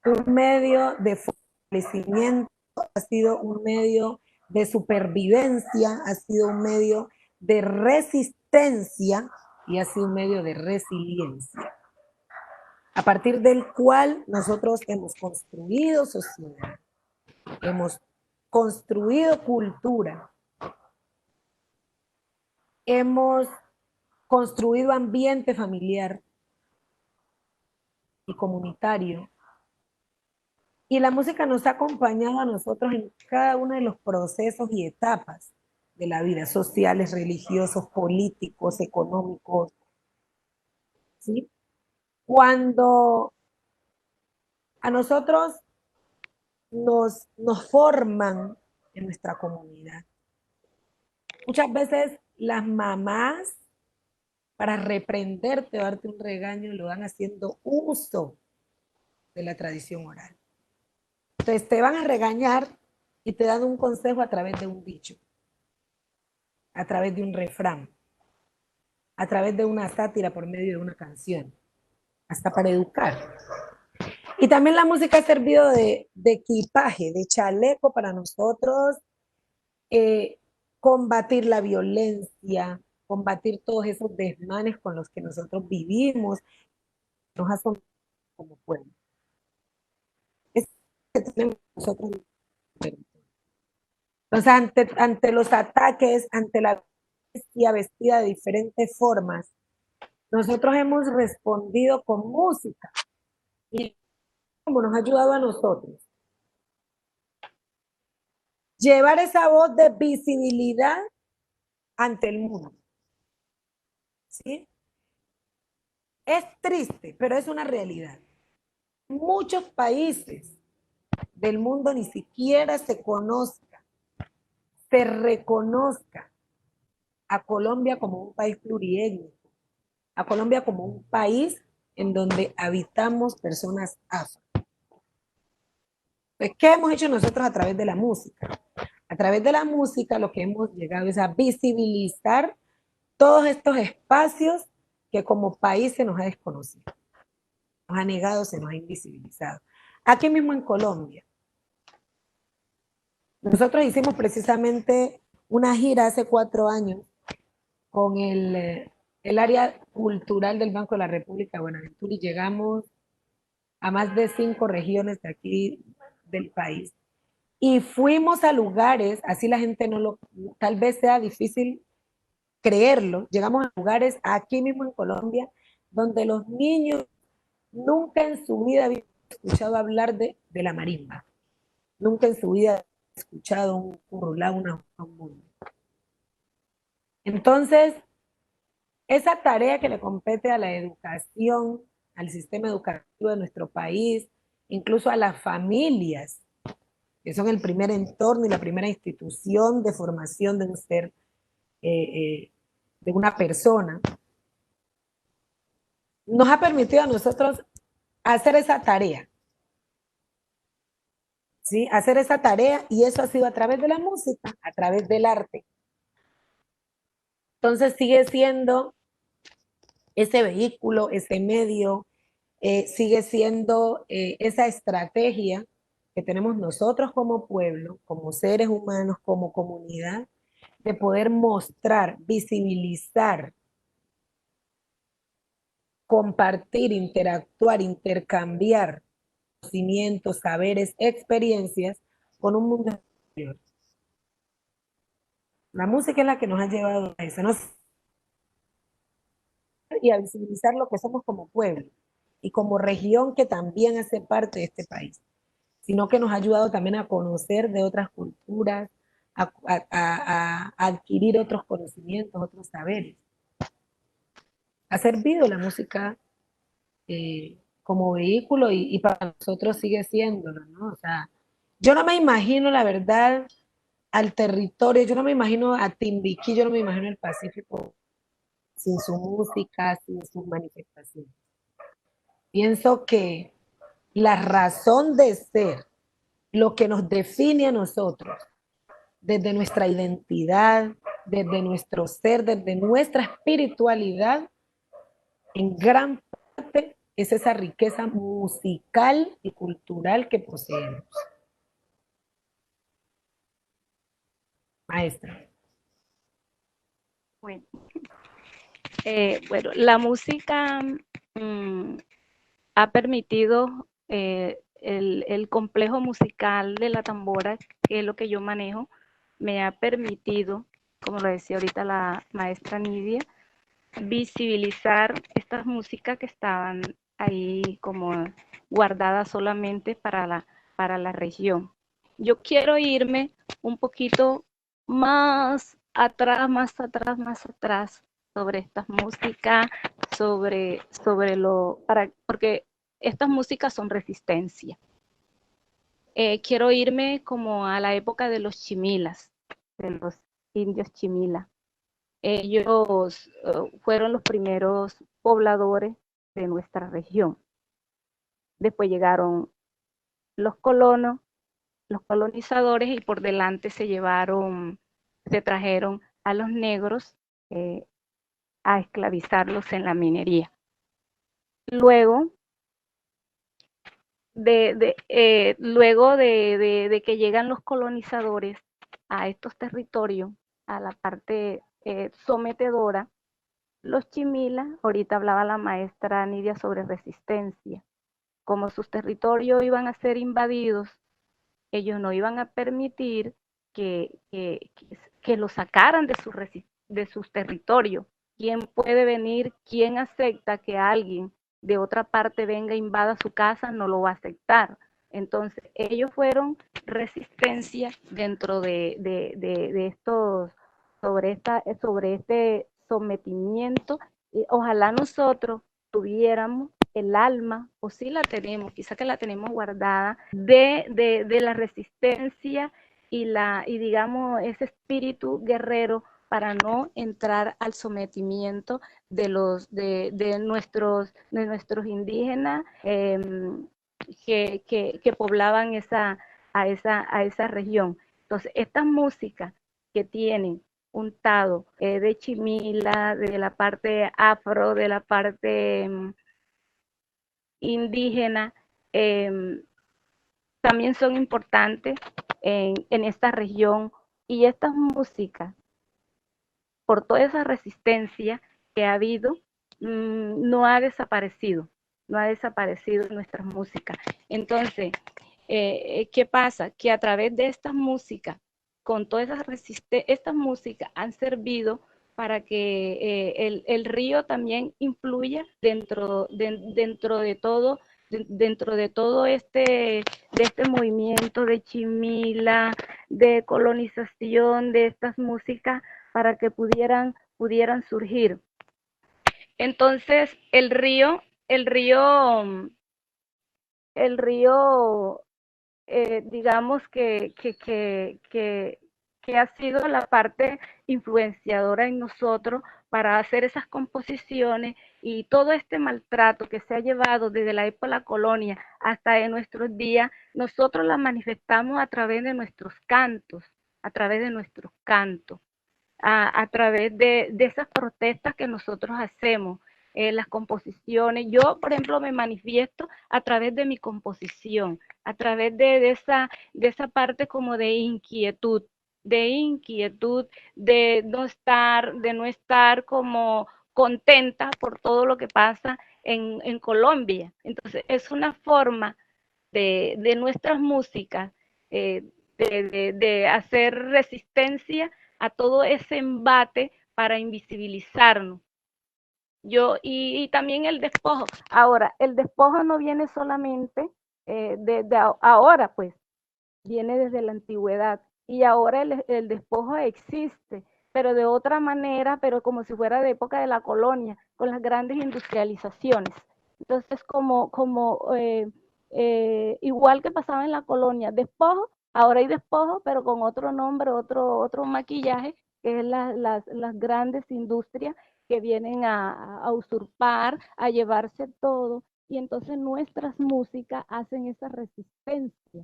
un medio de fortalecimiento, ha sido un medio de supervivencia, ha sido un medio de resistencia y ha sido un medio de resiliencia, a partir del cual nosotros hemos construido sociedad, hemos construido cultura, hemos construido ambiente familiar y comunitario. Y la música nos ha acompañado a nosotros en cada uno de los procesos y etapas de la vida, sociales, religiosos, políticos, económicos, ¿sí? Cuando a nosotros nos forman en nuestra comunidad, muchas veces las mamás, para reprenderte o darte un regaño, lo van haciendo uso de la tradición oral. Entonces te van a regañar y te dan un consejo a través de un dicho, a través de un refrán, a través de una sátira por medio de una canción, hasta para educar. Y también la música ha servido de equipaje, de chaleco para nosotros, combatir la violencia, combatir todos esos desmanes con los que nosotros vivimos, nos asombramos como pueblo. Es que tenemos nosotros. Entonces, ante los ataques, ante la bestia vestida de diferentes formas, nosotros hemos respondido con música y como nos ha ayudado a nosotros. Llevar esa voz de visibilidad ante el mundo. ¿Sí? Es triste, pero es una realidad. Muchos países del mundo ni siquiera se conozca, se reconozca a Colombia como un país pluriétnico, a Colombia como un país en donde habitamos personas afro. Pues, ¿qué hemos hecho nosotros a través de la música? A través de la música lo que hemos llegado es a visibilizar todos estos espacios que como país se nos ha desconocido, nos ha negado, se nos ha invisibilizado. Aquí mismo en Colombia, nosotros hicimos precisamente una gira hace 4 años con el el área cultural del Banco de la República de Buenaventura y llegamos a más de 5 regiones de aquí del país. Y fuimos a lugares, así la gente no lo, tal vez sea difícil creerlo, llegamos a lugares aquí mismo en Colombia donde los niños nunca en su vida habían escuchado hablar de la marimba, nunca en su vida habían escuchado un currulá, un mundo. Entonces, esa tarea que le compete a la educación, al sistema educativo de nuestro país, incluso a las familias, que son el primer entorno y la primera institución de formación de un ser, de una persona, nos ha permitido a nosotros hacer esa tarea, ¿sí? Hacer esa tarea y eso ha sido a través de la música, a través del arte. Entonces sigue siendo ese vehículo, ese medio, sigue siendo esa estrategia que tenemos nosotros como pueblo, como seres humanos, como comunidad, de poder mostrar, visibilizar, compartir, interactuar, intercambiar conocimientos, saberes, experiencias con un mundo exterior. La música es la que nos ha llevado a eso, ¿no? Y a visibilizar lo que somos como pueblo y como región que también hace parte de este país, sino que nos ha ayudado también a conocer de otras culturas, a adquirir otros conocimientos, otros saberes. Ha servido la música como vehículo y para nosotros sigue siéndolo, ¿no? O sea, yo no me imagino, la verdad, al territorio, yo no me imagino a Timbiquí, yo no me imagino el Pacífico sin su música, sin sus manifestaciones. Pienso que la razón de ser, lo que nos define a nosotros, desde nuestra identidad, desde nuestro ser, desde nuestra espiritualidad, en gran parte es esa riqueza musical y cultural que poseemos. Maestra. Bueno, bueno, la música ha permitido el complejo musical de la tambora, que es lo que yo manejo, me ha permitido, como lo decía ahorita la maestra Nidia, visibilizar estas músicas que estaban ahí como guardadas solamente para la región. Yo quiero irme un poquito más atrás, más atrás, más atrás sobre estas músicas, porque estas músicas son resistencia. Quiero irme como a la época de los chimilas, de los indios chimila. Ellos fueron los primeros pobladores de nuestra región. Después llegaron los colonos, los colonizadores y por delante se trajeron a los negros a esclavizarlos en la minería. Luego de que llegan los colonizadores a estos territorios, a la parte sometedora, los chimilas, ahorita hablaba la maestra Nidia sobre resistencia, como sus territorios iban a ser invadidos, ellos no iban a permitir que los sacaran de sus territorios. ¿Quién puede venir? ¿Quién acepta que alguien de otra parte venga e invada su casa? No lo va a aceptar. Entonces, ellos fueron resistencia dentro de estos, sobre este sometimiento. Y ojalá nosotros tuviéramos el alma, o sí la tenemos, quizá que la tenemos guardada, de la resistencia y digamos ese espíritu guerrero para no entrar al sometimiento de nuestros indígenas que poblaban a esa región. Entonces, estas músicas que tienen untado de chimila, de la parte afro, de la parte indígena, también son importantes en esta región y estas músicas, por toda esa resistencia, que ha habido no ha desaparecido, nuestra música. Entonces, ¿qué pasa? Que a través de estas músicas, con todas estas músicas han servido para que el río también influya dentro de todo, de este movimiento de Chimila, de colonización de estas músicas para que pudieran surgir. Entonces, el río, digamos que ha sido la parte influenciadora en nosotros para hacer esas composiciones, y todo este maltrato que se ha llevado desde la época de la colonia hasta en nuestros días, nosotros la manifestamos a través de nuestros cantos, a través de esas protestas que nosotros hacemos, las composiciones. Yo, por ejemplo, me manifiesto a través de mi composición, a través de esa parte como de inquietud, de no estar como contenta por todo lo que pasa en Colombia. Entonces, es una forma de nuestras músicas, de hacer resistencia a todo ese embate para invisibilizarnos. Y también el despojo. Ahora, el despojo no viene solamente ahora, pues, viene desde la antigüedad. Y ahora el despojo existe, pero de otra manera, pero como si fuera de época de la colonia, con las grandes industrializaciones. Entonces, igual que pasaba en la colonia, despojo, ahora hay despojo, pero con otro nombre, otro maquillaje, que es las grandes industrias que vienen a usurpar, a llevarse todo, y entonces nuestras músicas hacen esa resistencia,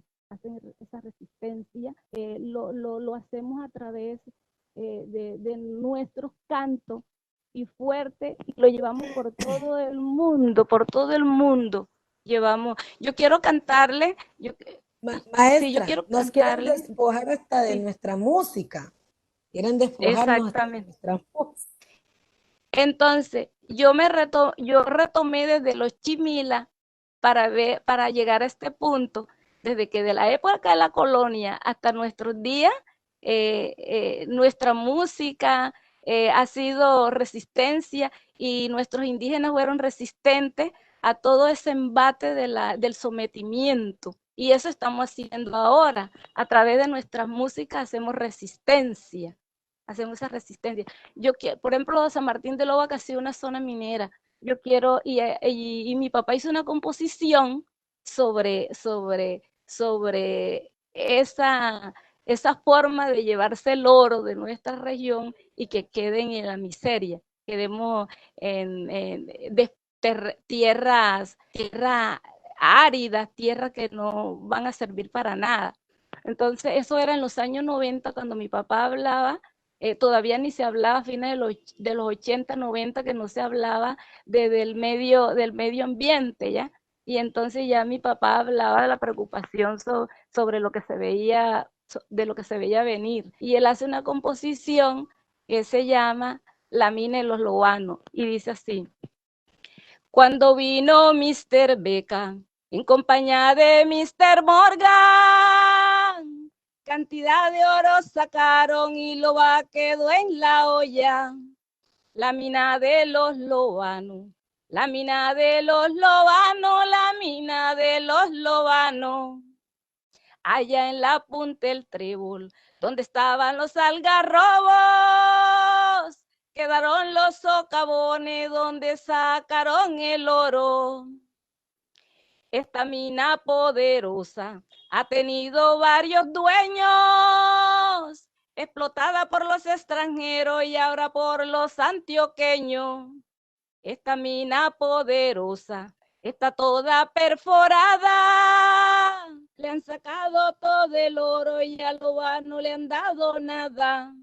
lo hacemos a través de nuestros cantos, y fuerte, y lo llevamos por todo el mundo, yo quiero cantarle, Maestra, sí, yo quiero nos quieren cantarle, despojar hasta de sí, nuestra música. Quieren despojarnos hasta de exactamente. nuestra música. Entonces, yo retomé desde los Chimila para llegar a este punto, desde que de la época de la colonia hasta nuestros días, nuestra música ha sido resistencia, y nuestros indígenas fueron resistentes a todo ese embate del sometimiento. Y eso estamos haciendo ahora. A través de nuestras músicas hacemos esa resistencia. Por ejemplo, San Martín de Loba, que ha sido una zona minera, yo quiero, y mi papá hizo una composición sobre esa forma de llevarse el oro de nuestra región y que queden en la miseria, quedemos en tierras áridas, tierras que no van a servir para nada. Entonces, eso era en los años 90, cuando mi papá hablaba. Todavía ni se hablaba a fines de los 80, 90, que no se hablaba del medio ambiente, ¿ya? Y entonces ya mi papá hablaba de la preocupación sobre lo que se veía, de lo que se veía venir. Y él hace una composición que se llama La mina de los lobanos, y dice así: cuando vino Mr. Beca en compañía de Mr. Morgan, cantidad de oro sacaron y loba quedó en la olla. La mina de los lobanos, la mina de los lobanos, la mina de los lobanos. Allá en la punta del trébol, donde estaban los algarrobos, quedaron los socavones donde sacaron el oro. Esta mina poderosa ha tenido varios dueños, explotada por los extranjeros y ahora por los antioqueños. Esta mina poderosa está toda perforada, le han sacado todo el oro y al lobano no le han dado nada.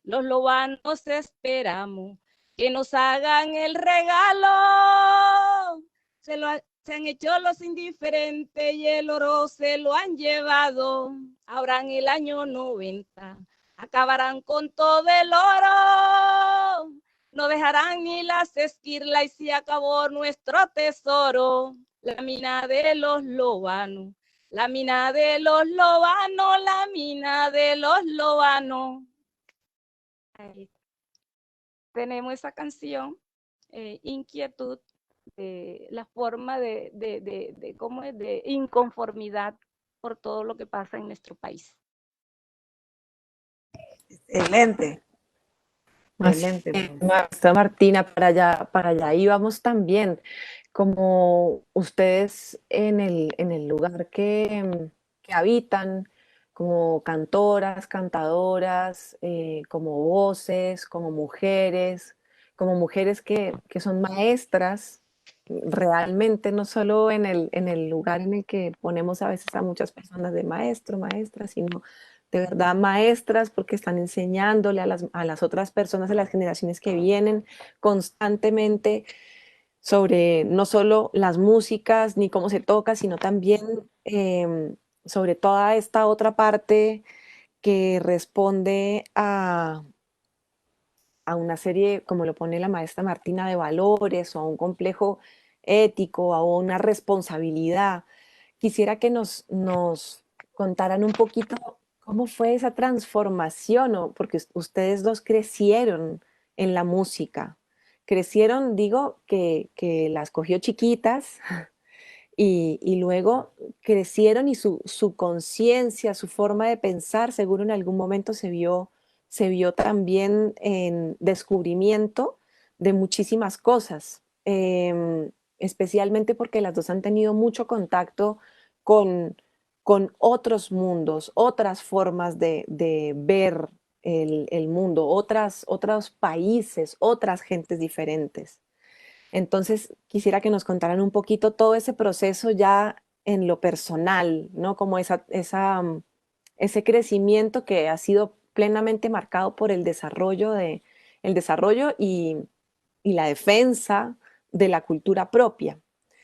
Los lobanos esperamos que nos hagan el regalo, se han hecho los indiferentes y el oro se lo han llevado. Ahora en el año 90 acabarán con todo el oro, no dejarán ni las esquirlas y se acabó nuestro tesoro. La mina de los lobanos, la mina de los lobanos, la mina de los lobanos. Ahí tenemos esa canción, Inquietud, la forma ¿cómo es? De inconformidad por todo lo que pasa en nuestro país. Excelente, Así excelente. es, maestra Martina, para allá íbamos también. Como ustedes en el lugar que habitan, como cantoras, cantadoras, como voces, como mujeres que son maestras realmente, no solo en el lugar en el que ponemos a veces a muchas personas de maestro, maestra, sino de verdad maestras porque están enseñándole a las otras personas, a las generaciones que vienen constantemente sobre no solo las músicas ni cómo se toca, sino también sobre toda esta otra parte que responde a una serie, como lo pone la maestra Martina, de valores o a un complejo ético, a una responsabilidad. Quisiera que nos contaran un poquito cómo fue esa transformación, ¿no? Porque ustedes dos crecieron en la música. Crecieron, digo, que las cogió chiquitas y luego crecieron y su conciencia, su forma de pensar, seguro en algún momento se vio también en descubrimiento de muchísimas cosas, especialmente porque las dos han tenido mucho contacto con, con otros mundos, otras formas de ver el mundo, otros países, otras gentes diferentes. Entonces, quisiera que nos contaran un poquito todo ese proceso ya en lo personal, ¿no? Como ese crecimiento que ha sido plenamente marcado por el desarrollo y la defensa de la cultura propia.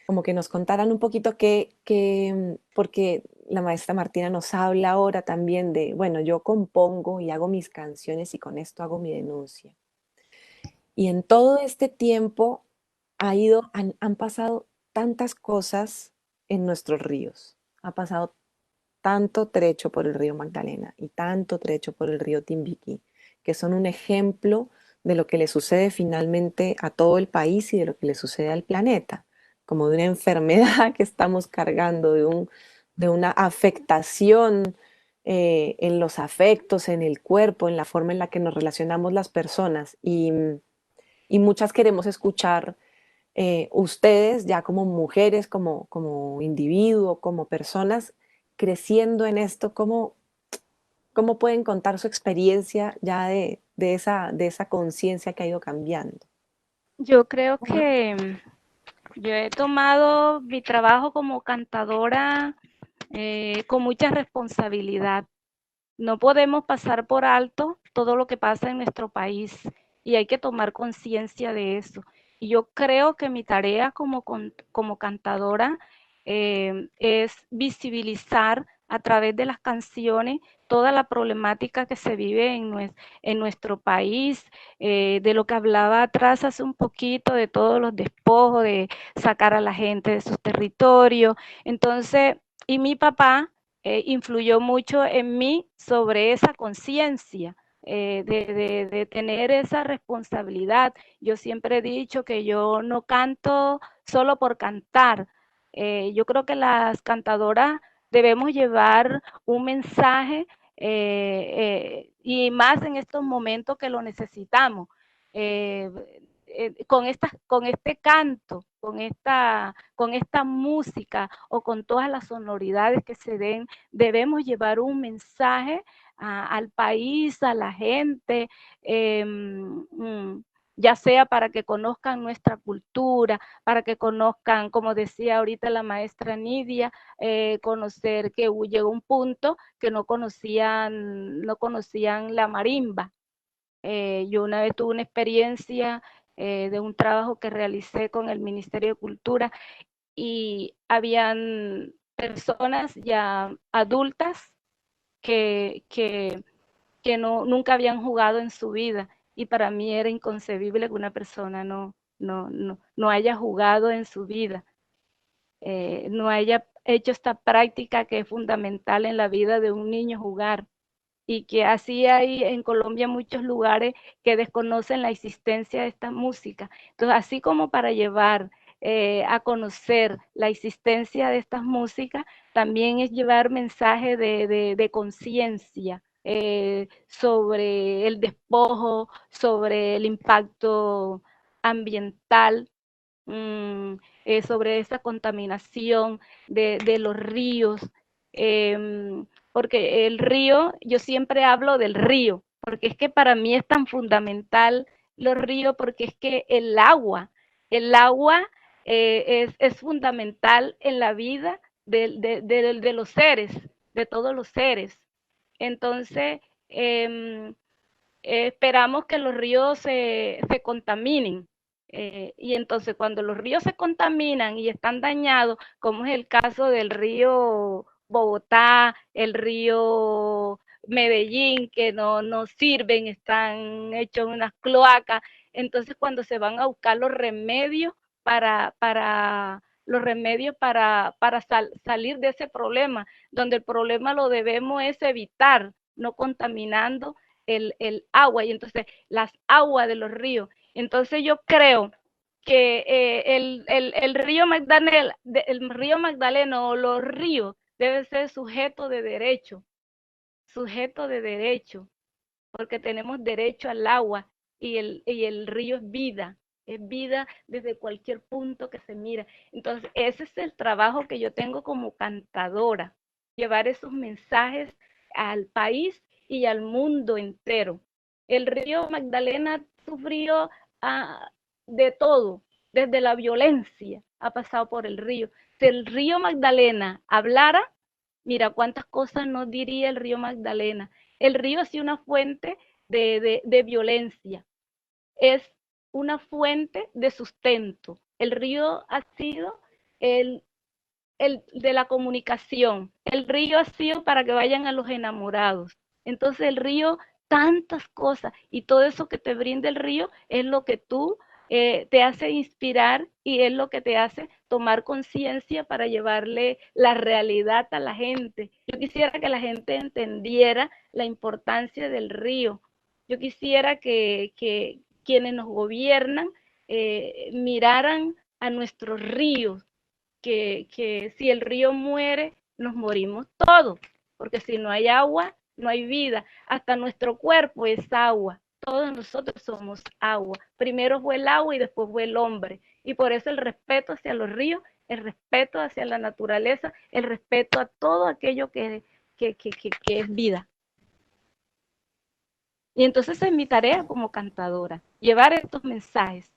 Como que nos contaran un poquito porque la maestra Martina nos habla ahora también de, bueno, yo compongo y hago mis canciones y con esto hago mi denuncia. Y en todo este tiempo han pasado tantas cosas en nuestros ríos. Ha pasado tanto trecho por el río Magdalena y tanto trecho por el río Timbiquí, que son un ejemplo de lo que le sucede finalmente a todo el país y de lo que le sucede al planeta, como de una enfermedad que estamos cargando, de una afectación en los afectos, en el cuerpo, en la forma en la que nos relacionamos las personas. Y muchas queremos escuchar ustedes ya como mujeres, como individuo, como personas creciendo en esto, cómo pueden contar su experiencia ya de esa conciencia que ha ido cambiando. Yo creo que yo he tomado mi trabajo como cantadora con mucha responsabilidad. No podemos pasar por alto todo lo que pasa en nuestro país y hay que tomar conciencia de eso. Y yo creo que mi tarea como cantadora es visibilizar a través de las canciones toda la problemática que se vive en nuestro país, de lo que hablaba atrás hace un poquito, de todos los despojos, de sacar a la gente de sus territorios. Entonces, y mi papá influyó mucho en mí sobre esa conciencia, de tener esa responsabilidad. Yo siempre he dicho que yo no canto solo por cantar. Yo creo que las cantadoras debemos llevar un mensaje y más en estos momentos que lo necesitamos. Eh, con este canto, con esta música o con todas las sonoridades que se den, debemos llevar un mensaje al país, a la gente, ya sea para que conozcan nuestra cultura, para que conozcan, como decía ahorita la maestra Nidia, conocer que llegó un punto que no conocían la marimba. Yo una vez tuve una experiencia de un trabajo que realicé con el Ministerio de Cultura y habían personas ya adultas que, que, que no, nunca habían jugado en su vida. y para mí era inconcebible que una persona no haya jugado en su vida, no haya hecho esta práctica que es fundamental en la vida de un niño, jugar, y que así hay en Colombia muchos lugares que desconocen la existencia de esta música. Entonces, así como para llevar a conocer la existencia de estas músicas, también es llevar mensaje de conciencia sobre el despojo, sobre el impacto ambiental, mm, sobre esa contaminación de los ríos, porque el río, yo siempre hablo del río, porque es que para mí es tan fundamental los ríos, porque es que el agua es fundamental en la vida de los seres, de todos los seres. Entonces, esperamos que los ríos se contaminen. Y entonces cuando los ríos se contaminan y están dañados, como es el caso del río Bogotá, el río Medellín, que no sirven, están hechos unas cloacas, entonces cuando se van a buscar los remedios para salir de ese problema, donde el problema lo debemos es evitar, no contaminando el agua, y entonces las aguas de los ríos. Entonces yo creo que el río Magdalena o los ríos deben ser sujeto de derecho, porque tenemos derecho al agua, y el río es vida desde cualquier punto que se mira. Entonces ese es el trabajo que yo tengo como cantadora, llevar esos mensajes al país y al mundo entero. El río Magdalena sufrió de todo, desde la violencia ha pasado por el río. Si el río Magdalena hablara, mira cuántas cosas nos diría el río Magdalena. El río ha sido una fuente de violencia, es una fuente de sustento. El río ha sido el de la comunicación. El río ha sido para que vayan a los enamorados. Entonces el río, tantas cosas, y todo eso que te brinda el río es lo que tú te hace inspirar, y es lo que te hace tomar conciencia para llevarle la realidad a la gente. Yo quisiera que la gente entendiera la importancia del río. Yo quisiera que quienes nos gobiernan miraran a nuestros ríos, que si el río muere, nos morimos todos, porque si no hay agua, no hay vida. Hasta nuestro cuerpo es agua. Todos nosotros somos agua. Primero fue el agua y después fue el hombre. Y por eso el respeto hacia los ríos, el respeto hacia la naturaleza, el respeto a todo aquello que es vida. Y entonces es mi tarea como cantadora, llevar estos mensajes.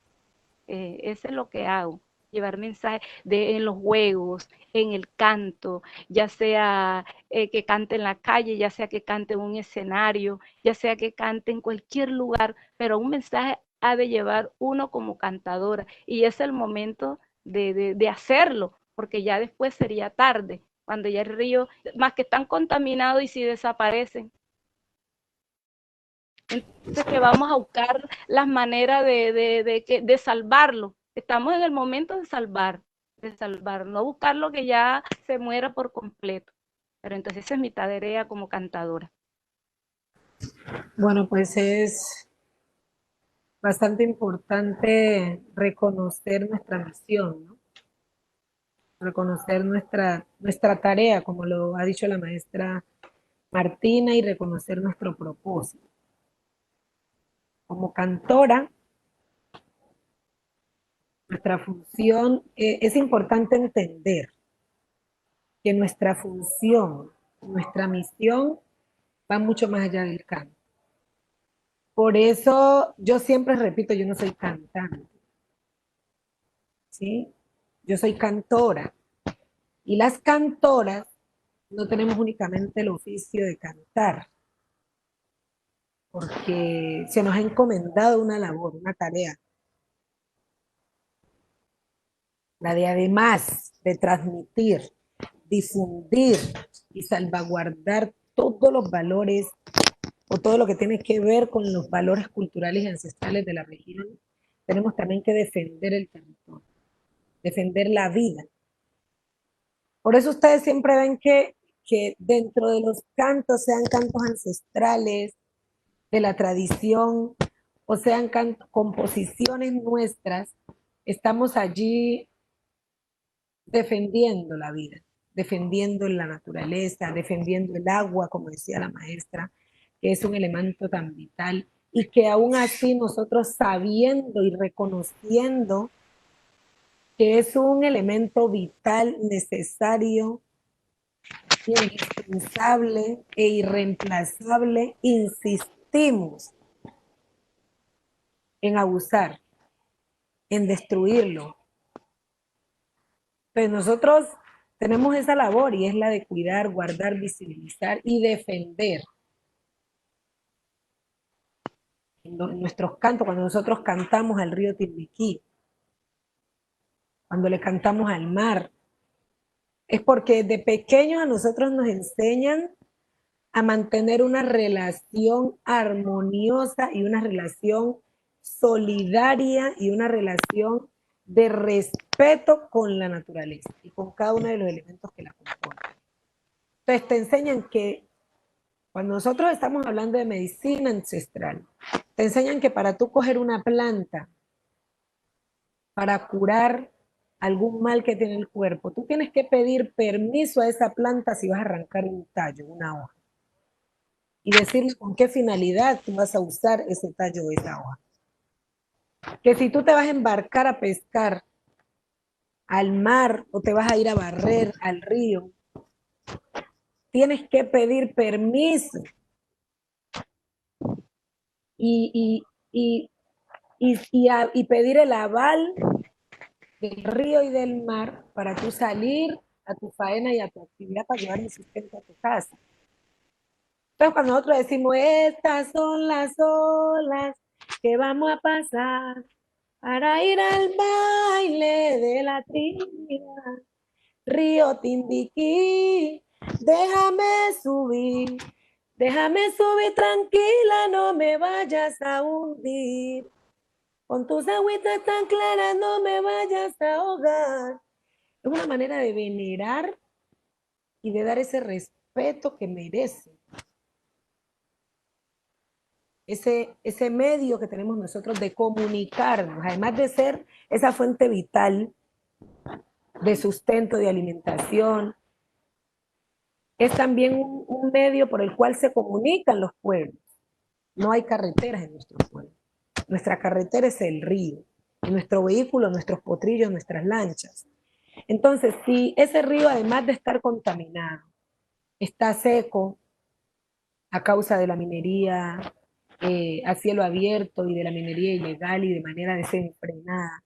Eso es lo que hago, llevar mensajes en los juegos, en el canto, ya sea que cante en la calle, ya sea que cante en un escenario, ya sea que cante en cualquier lugar, pero un mensaje ha de llevar uno como cantadora, y es el momento de hacerlo, porque ya después sería tarde, cuando ya el río, más que están contaminados y si desaparecen. Entonces que vamos a buscar las maneras de salvarlo. Estamos en el momento de salvar, no buscar lo que ya se muera por completo. Pero entonces esa es mi tarea como cantadora. Bueno, pues es bastante importante reconocer nuestra misión, ¿no? Reconocer nuestra tarea, como lo ha dicho la maestra Martina, y reconocer nuestro propósito. Como cantora, nuestra función, es importante entender que nuestra función, nuestra misión va mucho más allá del canto. Por eso yo siempre repito, yo no soy cantante, ¿sí? Yo soy cantora. Y las cantoras no tenemos únicamente el oficio de cantar, porque se nos ha encomendado una labor, una tarea, la de, además de transmitir, difundir y salvaguardar todos los valores o todo lo que tiene que ver con los valores culturales y ancestrales de la región, tenemos también que defender el territorio, defender la vida. Por eso ustedes siempre ven que dentro de los cantos, sean cantos ancestrales, de la tradición, o sean composiciones nuestras, estamos allí defendiendo la vida, defendiendo la naturaleza, defendiendo el agua, como decía la maestra, que es un elemento tan vital, y que aún así nosotros sabiendo y reconociendo que es un elemento vital, necesario, indispensable e irreemplazable, insistimos en abusar, en destruirlo. Pues nosotros tenemos esa labor y es la de cuidar, guardar, visibilizar y defender. En nuestros cantos, cuando nosotros cantamos al río Timbiquí, cuando le cantamos al mar, es porque de pequeños a nosotros nos enseñan a mantener una relación armoniosa y una relación solidaria y una relación de respeto con la naturaleza y con cada uno de los elementos que la componen. Entonces te enseñan que cuando nosotros estamos hablando de medicina ancestral, te enseñan que para tú coger una planta para curar algún mal que tiene el cuerpo, tú tienes que pedir permiso a esa planta si vas a arrancar un tallo, una hoja, y decirle con qué finalidad tú vas a usar ese tallo o esa hoja. Que si tú te vas a embarcar a pescar al mar o te vas a ir a barrer al río, tienes que pedir permiso y pedir el aval del río y del mar para tú salir a tu faena y a tu actividad para llevar el sustento a tu casa. Entonces, cuando nosotros decimos, estas son las olas que vamos a pasar para ir al baile de la trina, río Timbiquí, déjame subir tranquila, no me vayas a hundir. Con tus agüitas tan claras no me vayas a ahogar. Es una manera de venerar y de dar ese respeto que merece. Ese medio que tenemos nosotros de comunicarnos, además de ser esa fuente vital de sustento, de alimentación, es también un medio por el cual se comunican los pueblos. No hay carreteras en nuestro pueblo. Nuestra carretera es el río, y nuestro vehículo, nuestros potrillos, nuestras lanchas. Entonces, si ese río, además de estar contaminado, está seco a causa de la minería a cielo abierto y de la minería ilegal y de manera desenfrenada,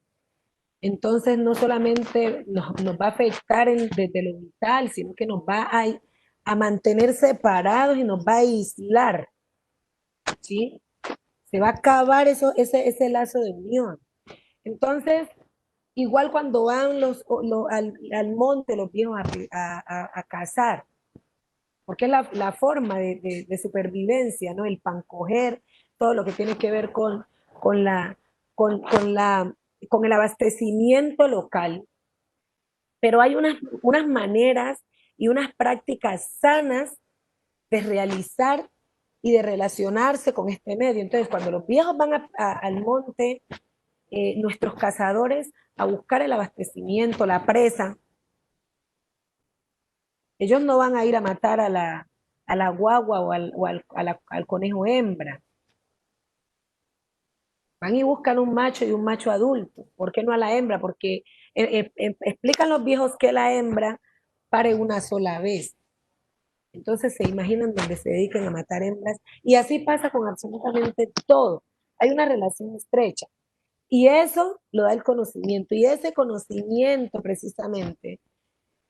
entonces no solamente nos va a afectar desde lo vital, sino que nos va a mantener separados y nos va a aislar, ¿sí? Se va a acabar ese lazo de unión. Entonces, igual cuando van al monte los viejos a cazar, porque es la forma de supervivencia, ¿no? El pancoger, todo lo que tiene que ver con el abastecimiento local. Pero hay unas maneras y unas prácticas sanas de realizar y de relacionarse con este medio. Entonces, cuando los viejos van al monte, nuestros cazadores a buscar el abastecimiento, la presa, ellos no van a ir a matar a la guagua o al conejo hembra. Van y buscan un macho y un macho adulto. ¿Por qué no a la hembra? Porque explican los viejos que la hembra pare una sola vez. Entonces se imaginan donde se dediquen a matar hembras. Y así pasa con absolutamente todo. Hay una relación estrecha. Y eso lo da el conocimiento. Y ese conocimiento precisamente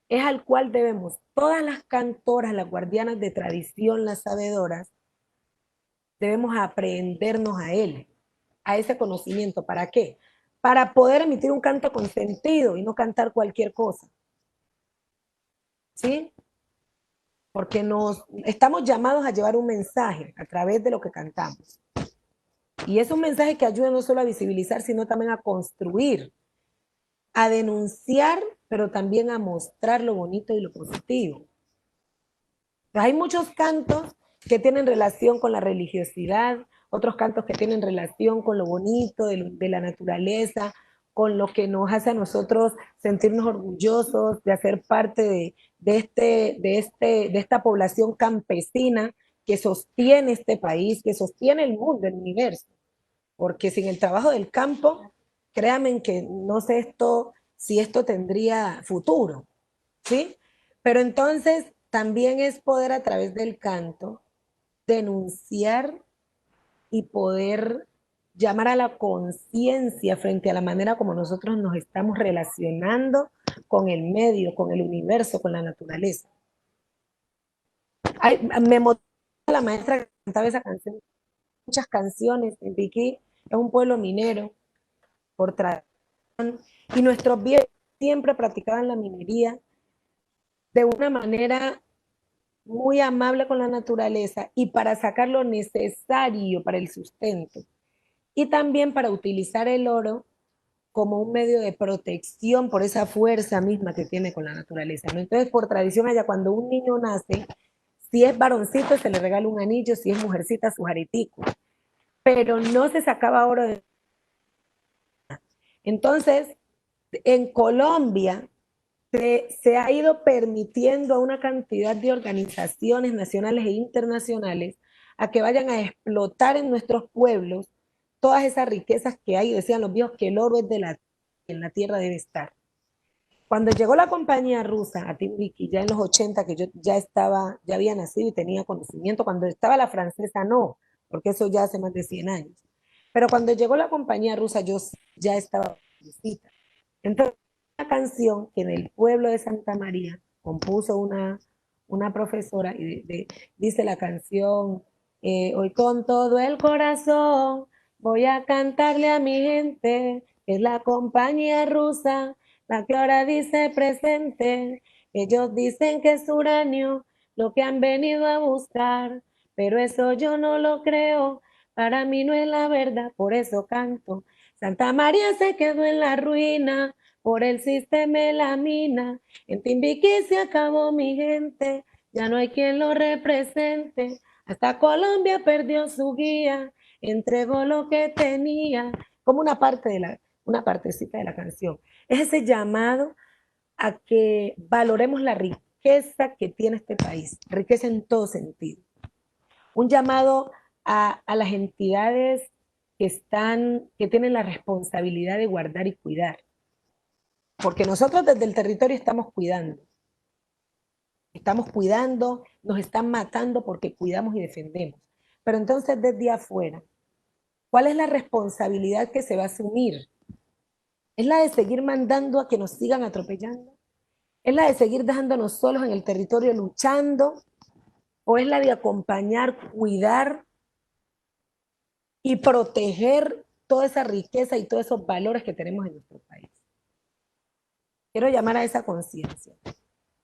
es al cual debemos, todas las cantoras, las guardianas de tradición, las sabedoras, debemos aprendernos a él, a ese conocimiento. ¿Para qué? Para poder emitir un canto con sentido y no cantar cualquier cosa. ¿Sí? porque nos estamos llamados a llevar un mensaje a través de lo que cantamos. Y es un mensaje que ayuda no solo a visibilizar, sino también a construir, a denunciar, pero también a mostrar lo bonito y lo positivo. Hay muchos cantos que tienen relación con la religiosidad, otros cantos que tienen relación con lo bonito de la naturaleza, con lo que nos hace a nosotros sentirnos orgullosos de hacer parte de esta población campesina que sostiene este país, que sostiene el mundo, el universo. Porque sin el trabajo del campo, créanme que no sé si esto tendría futuro, ¿sí? Pero entonces también es poder a través del canto denunciar y poder llamar a la conciencia frente a la manera como nosotros nos estamos relacionando con el medio, con el universo, con la naturaleza. Me motiva la maestra que cantaba esa canción, muchas canciones. En Piquí es un pueblo minero por tradición y nuestros viejos siempre practicaban la minería de una manera muy amable con la naturaleza y para sacar lo necesario para el sustento y también para utilizar el oro como un medio de protección por esa fuerza misma que tiene con la naturaleza, ¿no? Entonces, por tradición allá, cuando un niño nace, si es varoncito se le regala un anillo, si es mujercita su jaritico, pero no se sacaba oro de... Entonces, en Colombia se ha ido permitiendo a una cantidad de organizaciones nacionales e internacionales a que vayan a explotar en nuestros pueblos todas esas riquezas que hay. Decían los viejos que el oro es en la tierra debe estar. Cuando llegó la compañía rusa a Timbiquí, ya en los 80, que yo ya había nacido y tenía conocimiento, cuando estaba la francesa no, porque eso ya hace más de 100 años. Pero cuando llegó la compañía rusa yo ya estaba visita. Entonces, una canción que en el pueblo de Santa María compuso una profesora y dice la canción, hoy con todo el corazón voy a cantarle a mi gente, es la compañía rusa la que ahora dice presente. Ellos dicen que es uranio lo que han venido a buscar, pero eso yo no lo creo, para mí no es la verdad, por eso canto. Santa María se quedó en la ruina por el sistema de la mina. En Timbiquí se acabó mi gente, ya no hay quien lo represente. Hasta Colombia perdió su guía, entregó lo que tenía, como una partecita de la canción. Es ese llamado a que valoremos la riqueza que tiene este país, riqueza en todo sentido. Un llamado a las entidades que tienen la responsabilidad de guardar y cuidar. Porque nosotros desde el territorio estamos cuidando, nos están matando porque cuidamos y defendemos. Pero entonces desde afuera, ¿cuál es la responsabilidad que se va a asumir? ¿Es la de seguir mandando a que nos sigan atropellando? ¿Es la de seguir dejándonos solos en el territorio luchando? ¿O es la de acompañar, cuidar y proteger toda esa riqueza y todos esos valores que tenemos en nuestro país? Quiero llamar a esa conciencia,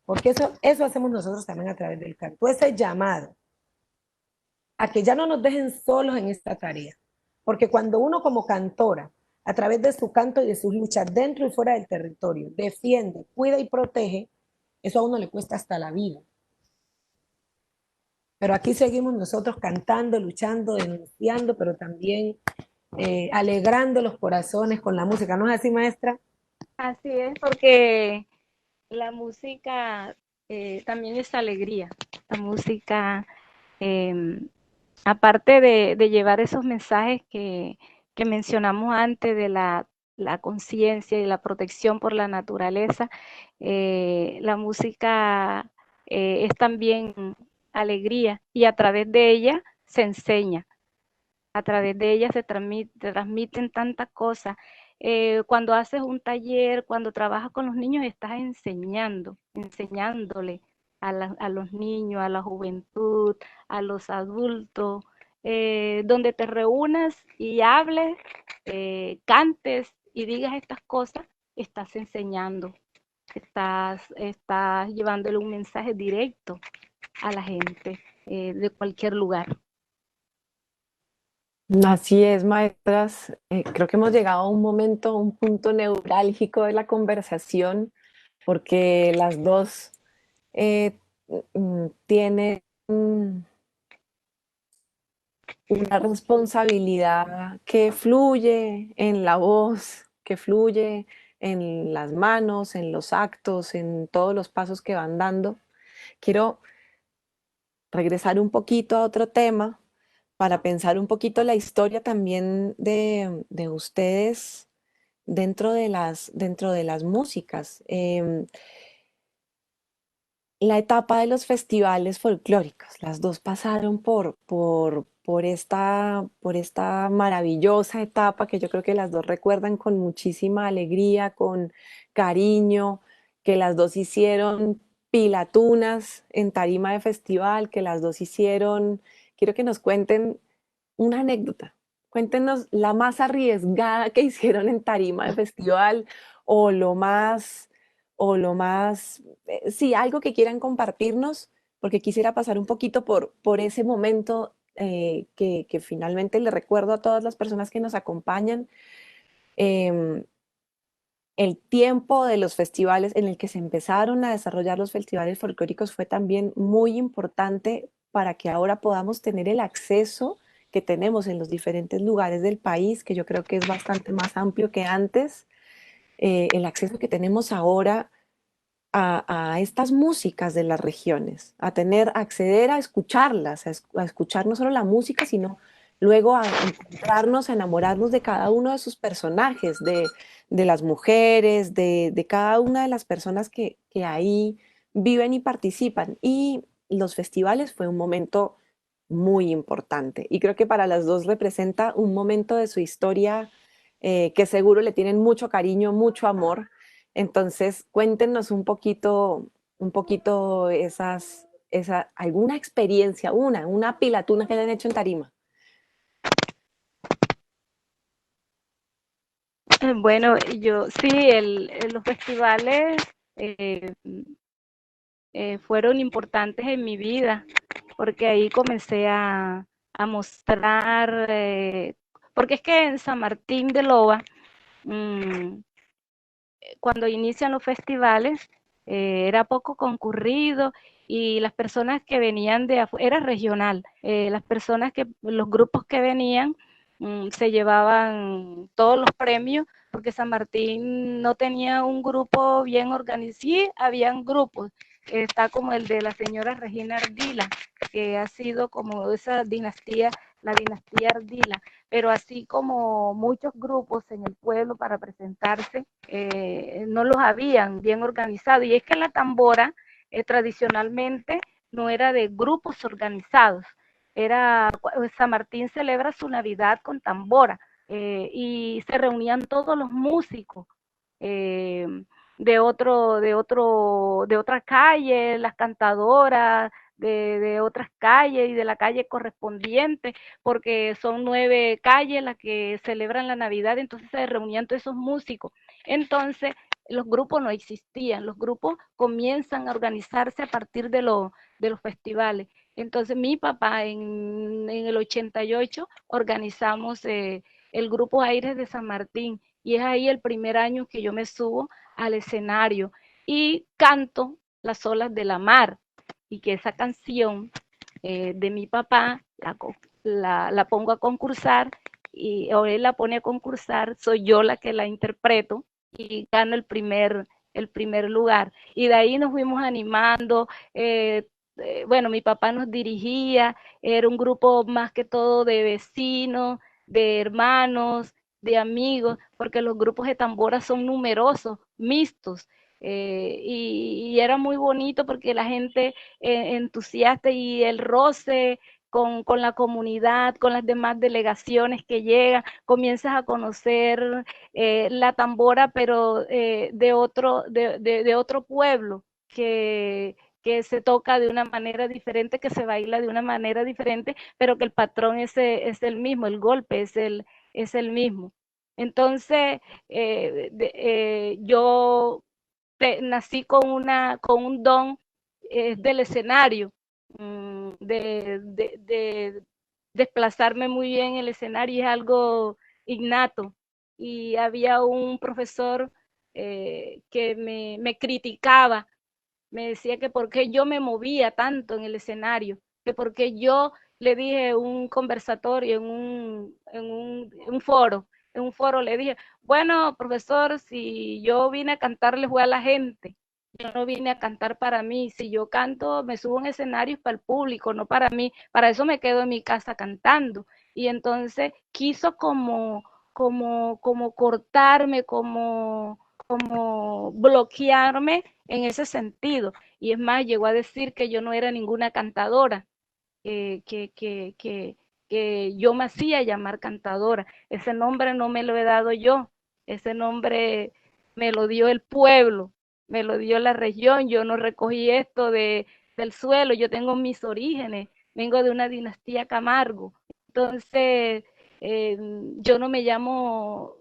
porque eso hacemos nosotros también a través del canto, ese llamado a que ya no nos dejen solos en esta tarea, porque cuando uno como cantora, a través de su canto y de sus luchas dentro y fuera del territorio, defiende, cuida y protege, eso a uno le cuesta hasta la vida. Pero aquí seguimos nosotros cantando, luchando, denunciando, pero también alegrando los corazones con la música. ¿No es así, maestra? Así es, porque la música también es alegría. La música, aparte de llevar esos mensajes que mencionamos antes de la conciencia y la protección por la naturaleza, la música es también alegría y a través de ella se enseña. A través de ella se transmiten tantas cosas. Cuando haces un taller, cuando trabajas con los niños, estás enseñándole a los niños, a la juventud, a los adultos, donde te reúnas y hables, cantes y digas estas cosas, estás enseñando, estás llevándole un mensaje directo a la gente de cualquier lugar. Así es, maestras. Creo que hemos llegado a un momento, un punto neurálgico de la conversación, porque las dos eh, tienen una responsabilidad que fluye en la voz, que fluye en las manos, en los actos, en todos los pasos que van dando. Quiero regresar un poquito a otro tema para pensar un poquito la historia también de ustedes dentro de las músicas. La etapa de los festivales folclóricos, las dos pasaron por esta maravillosa etapa que yo creo que las dos recuerdan con muchísima alegría, con cariño, que las dos hicieron pilatunas en tarima de festival, que las dos hicieron, quiero que nos cuenten una anécdota. Cuéntenos la más arriesgada que hicieron en tarima de festival o lo más, sí, algo que quieran compartirnos, porque quisiera pasar un poquito por ese momento que finalmente le recuerdo a todas las personas que nos acompañan. em, el tiempo de los festivales en el que se empezaron a desarrollar los festivales folclóricos fue también muy importante para que ahora podamos tener el acceso que tenemos en los diferentes lugares del país, que yo creo que es bastante más amplio que antes, el acceso que tenemos ahora a estas músicas de las regiones, a tener, acceder a escucharlas, a escuchar no solo la música, sino luego a encontrarnos, a enamorarnos de cada uno de sus personajes, de las mujeres, de cada una de las personas que ahí viven y participan. Y los festivales fue un momento muy importante. Y creo que para las dos representa un momento de su historia que seguro le tienen mucho cariño, mucho amor. Entonces, cuéntenos un poquito alguna experiencia, una pilatuna que hayan hecho en tarima. Bueno, yo sí, los festivales eh, fueron importantes en mi vida, porque ahí comencé a mostrar, porque es que en San Martín de Loba, mmm, cuando inician los festivales, era poco concurrido y las personas que venían de afuera, era regional, los grupos que venían se llevaban todos los premios porque San Martín no tenía un grupo bien organizado, sí, habían grupos, está como el de la señora Regina Ardila, que ha sido como esa dinastía, la dinastía Ardila, pero así como muchos grupos en el pueblo para presentarse, no los habían bien organizados. Y es que la tambora tradicionalmente no era de grupos organizados, San Martín celebra su Navidad con tambora y se reunían todos los músicos eh, de otra calle, las cantadoras, de otras calles y de la calle correspondiente, porque son 9 calles las que celebran la Navidad, entonces se reunían todos esos músicos. Entonces, los grupos no existían, los grupos comienzan a organizarse a partir de los festivales. Entonces, mi papá en el 88 organizamos el grupo Aires de San Martín y es ahí el primer año que yo me subo al escenario y canto Las olas de la mar y que esa canción de mi papá la pongo a concursar y o él la pone a concursar, soy yo la que la interpreto y gano el primer lugar. Y de ahí nos fuimos animando. Bueno, mi papá nos dirigía, era un grupo más que todo de vecinos, de hermanos, de amigos, porque los grupos de tambora son numerosos, mixtos, y era muy bonito porque la gente entusiasta y el roce con la comunidad, con las demás delegaciones que llegan, comienzas a conocer la tambora, pero de otro pueblo que se toca de una manera diferente, que se baila de una manera diferente, pero que el patrón es el mismo, el golpe es el mismo. Entonces, yo nací con un don del escenario de desplazarme muy bien en el escenario, es algo innato. Y había un profesor que me criticaba, me decía que por qué yo me movía tanto en el escenario, que por qué yo le dije un conversatorio en un foro le dije, bueno, profesor, si yo vine a cantarle fue a la gente, yo no vine a cantar para mí, si yo canto, me subo en escenarios para el público, no para mí, para eso me quedo en mi casa cantando. Y entonces quiso como cortarme, como bloquearme en ese sentido. Y es más, llegó a decir que yo no era ninguna cantadora, que, que, que, que, que yo me hacía llamar cantadora. Ese nombre no me lo he dado yo, ese nombre me lo dio el pueblo, me lo dio la región, yo no recogí esto del suelo, yo tengo mis orígenes, vengo de una dinastía Camargo. Entonces, yo no me llamo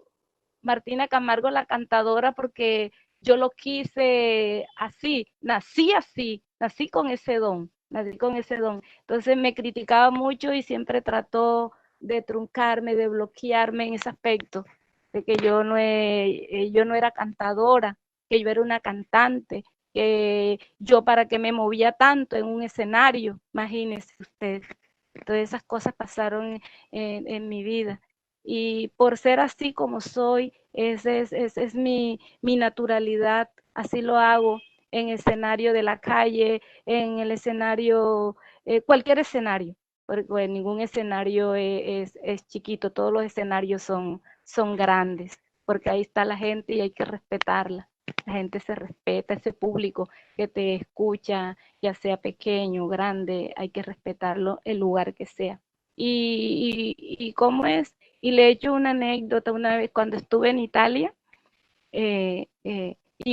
Martina Camargo la cantadora porque yo lo quise así, nací con ese don, nací con ese don. Entonces me criticaba mucho y siempre trató de truncarme, de bloquearme en ese aspecto, de que yo no era cantadora, que yo era una cantante, que yo para qué me movía tanto en un escenario, imagínense ustedes. Todas esas cosas pasaron en mi vida. Y por ser así como soy, es mi naturalidad, así lo hago en el escenario de la calle, en el escenario, cualquier escenario, porque ningún escenario es chiquito, todos los escenarios son grandes, porque ahí está la gente y hay que respetarla. La gente se respeta, ese público que te escucha, ya sea pequeño, o grande, hay que respetarlo el lugar que sea. Y cómo es, y le he hecho una anécdota una vez cuando estuve en Italia, y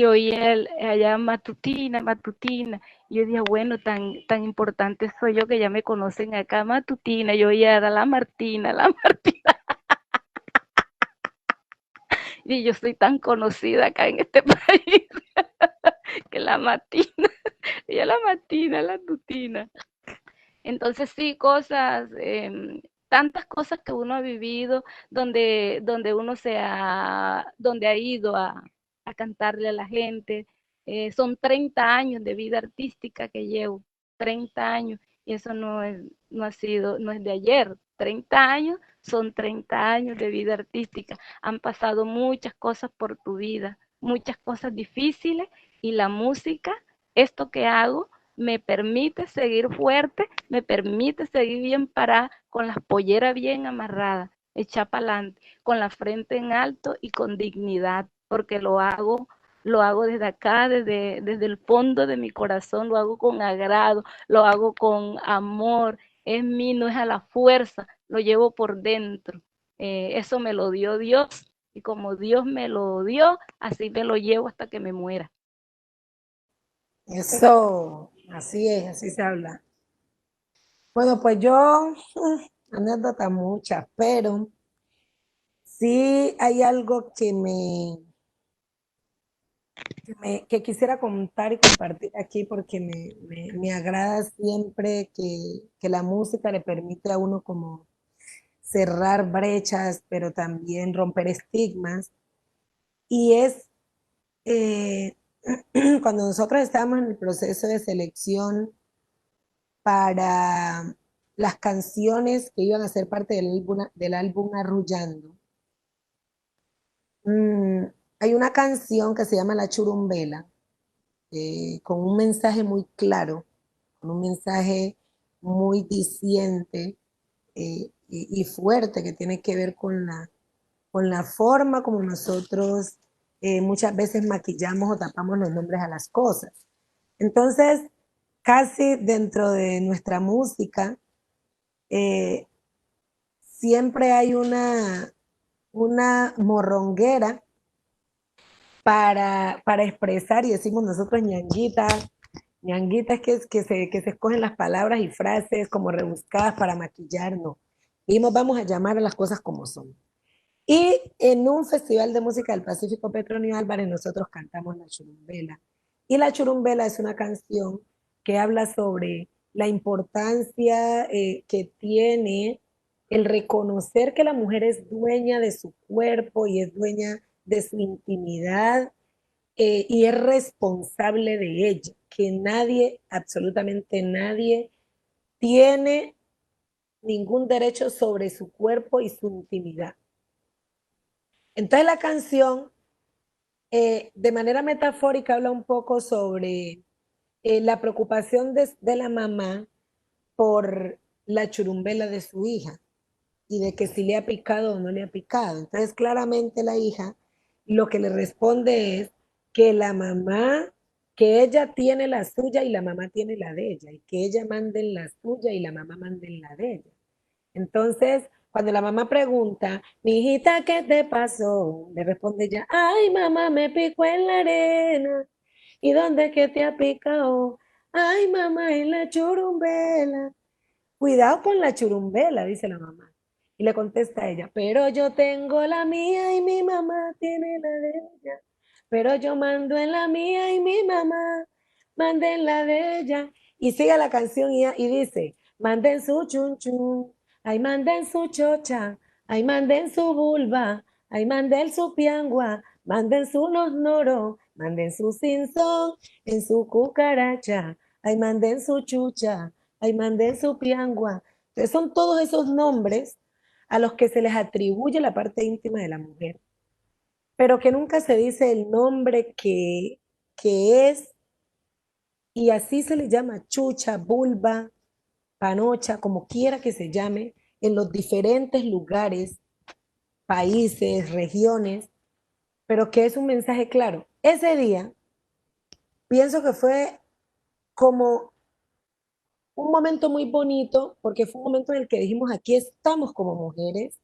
oí allá matutina, matutina. Y yo dije, bueno, tan importante soy yo que ya me conocen acá, matutina. Yo oía era la Martina, la Martina. Y yo soy tan conocida acá en este país que la matina, ella la matina, la tutina. Entonces sí, cosas, tantas cosas que uno ha vivido, donde uno donde ha ido a cantarle a la gente. Son 30 años de vida artística que llevo, 30 años, y eso no ha sido, no es de ayer. 30 años son 30 años de vida artística. Han pasado muchas cosas por tu vida, muchas cosas difíciles, y la música, esto que hago, me permite seguir fuerte, me permite seguir bien parada, con las polleras bien amarradas, echar para adelante, con la frente en alto y con dignidad, porque lo hago desde acá, desde el fondo de mi corazón, lo hago con agrado, lo hago con amor, es mí, no es a la fuerza, lo llevo por dentro. Eso me lo dio Dios, y como Dios me lo dio, así me lo llevo hasta que me muera. Eso, así es, así se habla. Bueno, pues yo, anécdotas muchas, pero sí hay algo que quisiera contar y compartir aquí porque me agrada siempre que la música le permite a uno como cerrar brechas, pero también romper estigmas. Y es eh, cuando nosotros estábamos en el proceso de selección para las canciones que iban a ser parte del álbum Arrullando. Mm, hay una canción que se llama La Churumbela, con un mensaje muy claro, con un mensaje muy diciente y fuerte que tiene que ver con la forma como nosotros muchas veces maquillamos o tapamos los nombres a las cosas. Entonces, casi dentro de nuestra música, eh, siempre hay una morronguera para expresar, y decimos nosotros ñanguita. Ñanguita es que se escogen las palabras y frases como rebuscadas para maquillarnos. Y vamos a llamar a las cosas como son. Y en un festival de música del Pacífico, Petronio Álvarez, nosotros cantamos La Churumbela. Y La Churumbela es una canción que habla sobre la importancia que tiene el reconocer que la mujer es dueña de su cuerpo y es dueña de su intimidad y es responsable de ella, que nadie, absolutamente nadie, tiene ningún derecho sobre su cuerpo y su intimidad. Entonces la canción, de manera metafórica, habla un poco sobre la preocupación de la mamá por la churumbela de su hija y de que si le ha picado o no le ha picado. Entonces, claramente la hija lo que le responde es que la mamá, que ella tiene la suya y la mamá tiene la de ella, y que ella mande en la suya y la mamá mande en la de ella. Entonces, cuando la mamá pregunta, mi hijita, ¿qué te pasó? Le responde ella, ay, mamá, me picó en la arena. ¿Y dónde es que te ha picado? Ay, mamá, en la churumbela. Cuidado con la churumbela, dice la mamá. Y le contesta ella, pero yo tengo la mía y mi mamá tiene la de ella. Pero yo mando en la mía y mi mamá manda en la de ella. Y sigue la canción y dice, manden su chun chun, ay manden su chocha, ay manden su vulva, ay manden su piangua, manden su noro, manden su cinzón en su cucaracha, ay manden su chucha, ay manden su piangua. Entonces son todos esos nombres a los que se les atribuye la parte íntima de la mujer, pero que nunca se dice el nombre que es, y así se le llama chucha, vulva, panocha, como quiera que se llame, en los diferentes lugares, países, regiones, pero que es un mensaje claro. Ese día, pienso que fue como un momento muy bonito, porque fue un momento en el que dijimos, aquí estamos como mujeres,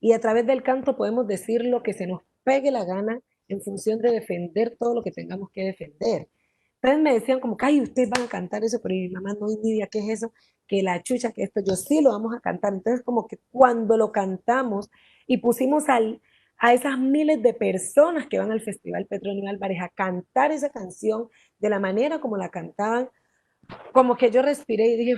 y a través del canto podemos decir lo que se nos pegue la gana en función de defender todo lo que tengamos que defender. Entonces me decían como que, ay, ustedes van a cantar eso, pero mi mamá no, ni idea qué es eso, que la chucha, que esto, yo sí lo vamos a cantar. Entonces como que cuando lo cantamos y pusimos a esas miles de personas que van al Festival Petronio Álvarez a cantar esa canción de la manera como la cantaban, como que yo respiré y dije,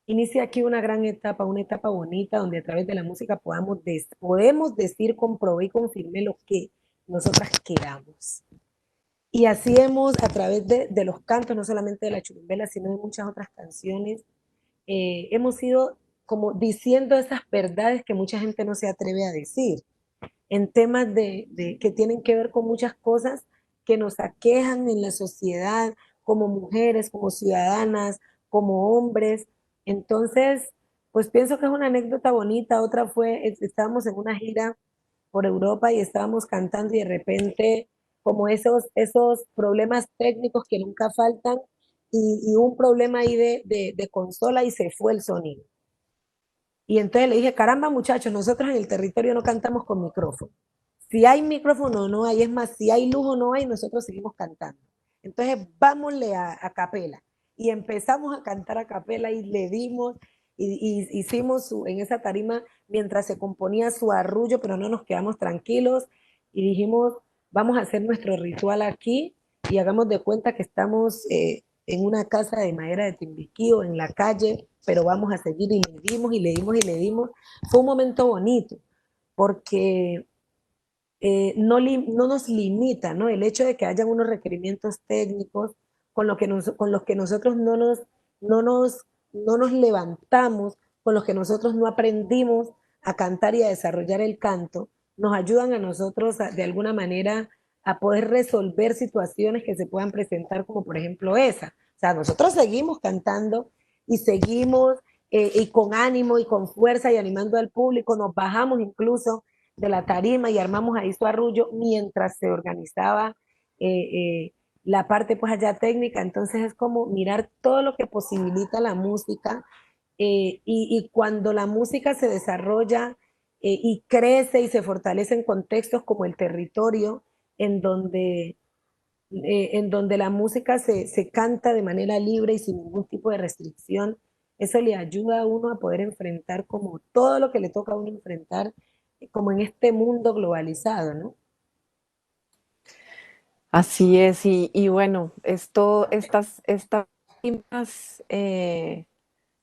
inicia aquí una etapa bonita, donde a través de la música podemos decir, comprobé y confirmé lo que nosotras queramos. Y así hemos, a través de los cantos, no solamente de la churumbela, sino de muchas otras canciones, hemos ido como diciendo esas verdades que mucha gente no se atreve a decir, en temas que tienen que ver con muchas cosas que nos aquejan en la sociedad, como mujeres, como ciudadanas, como hombres. Entonces, pues pienso que es una anécdota bonita. Otra fue, estábamos en una gira por Europa y estábamos cantando y de repente como esos problemas técnicos que nunca faltan y un problema ahí de consola y se fue el sonido. Y entonces le dije, caramba muchachos, nosotros en el territorio no cantamos con micrófono. Si hay micrófono no hay, es más, si hay luz o no hay, nosotros seguimos cantando. Entonces vámonle a capela. Y empezamos a cantar a capela y le dimos, y hicimos en esa tarima mientras se componía su arrullo, pero no nos quedamos tranquilos y dijimos, vamos a hacer nuestro ritual aquí y hagamos de cuenta que estamos en una casa de madera de Timbiquí o en la calle, pero vamos a seguir y le dimos y le dimos y le dimos. Fue un momento bonito porque no nos limita, ¿no? El hecho de que hayan unos requerimientos técnicos con los que nosotros no nos, no nos levantamos, con los que nosotros no aprendimos a cantar y a desarrollar el canto, nos ayudan a nosotros de alguna manera a poder resolver situaciones que se puedan presentar, como por ejemplo esa. O sea, nosotros seguimos cantando y seguimos y con ánimo y con fuerza y animando al público, nos bajamos incluso de la tarima y armamos ahí su arrullo mientras se organizaba la parte pues allá técnica. Entonces es como mirar todo lo que posibilita la música y cuando la música se desarrolla y crece y se fortalece en contextos como el territorio, en donde, en donde la música se canta de manera libre y sin ningún tipo de restricción, eso le ayuda a uno a poder enfrentar como todo lo que le toca a uno enfrentar como en este mundo globalizado, ¿no? Así es, y bueno, estas más,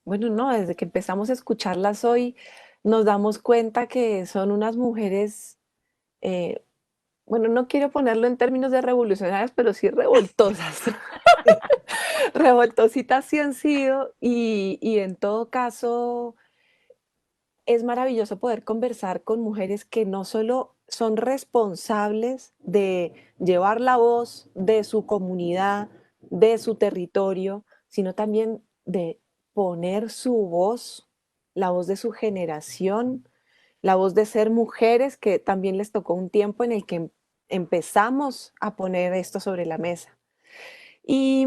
bueno, no, desde que empezamos a escucharlas hoy, nos damos cuenta que son unas mujeres, eh, bueno, no quiero ponerlo en términos de revolucionarias, pero sí revoltosas. Revoltositas sí han sido y en todo caso es maravilloso poder conversar con mujeres que no solo son responsables de llevar la voz de su comunidad, de su territorio, sino también de poner su voz, la voz de su generación, la voz de ser mujeres, que también les tocó un tiempo en el que empezamos a poner esto sobre la mesa. Y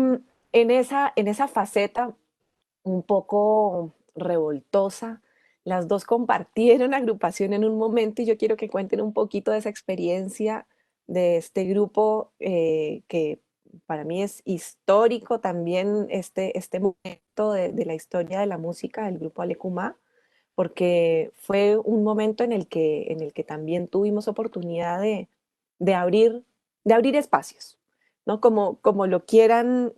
en esa faceta un poco revoltosa. Las dos compartieron agrupación en un momento y yo quiero que cuenten un poquito de esa experiencia de este grupo que para mí es histórico también este momento de la historia de la música del grupo Alecumá, porque fue un momento en el que también tuvimos oportunidad de abrir, de abrir espacios, ¿no? Como lo quieran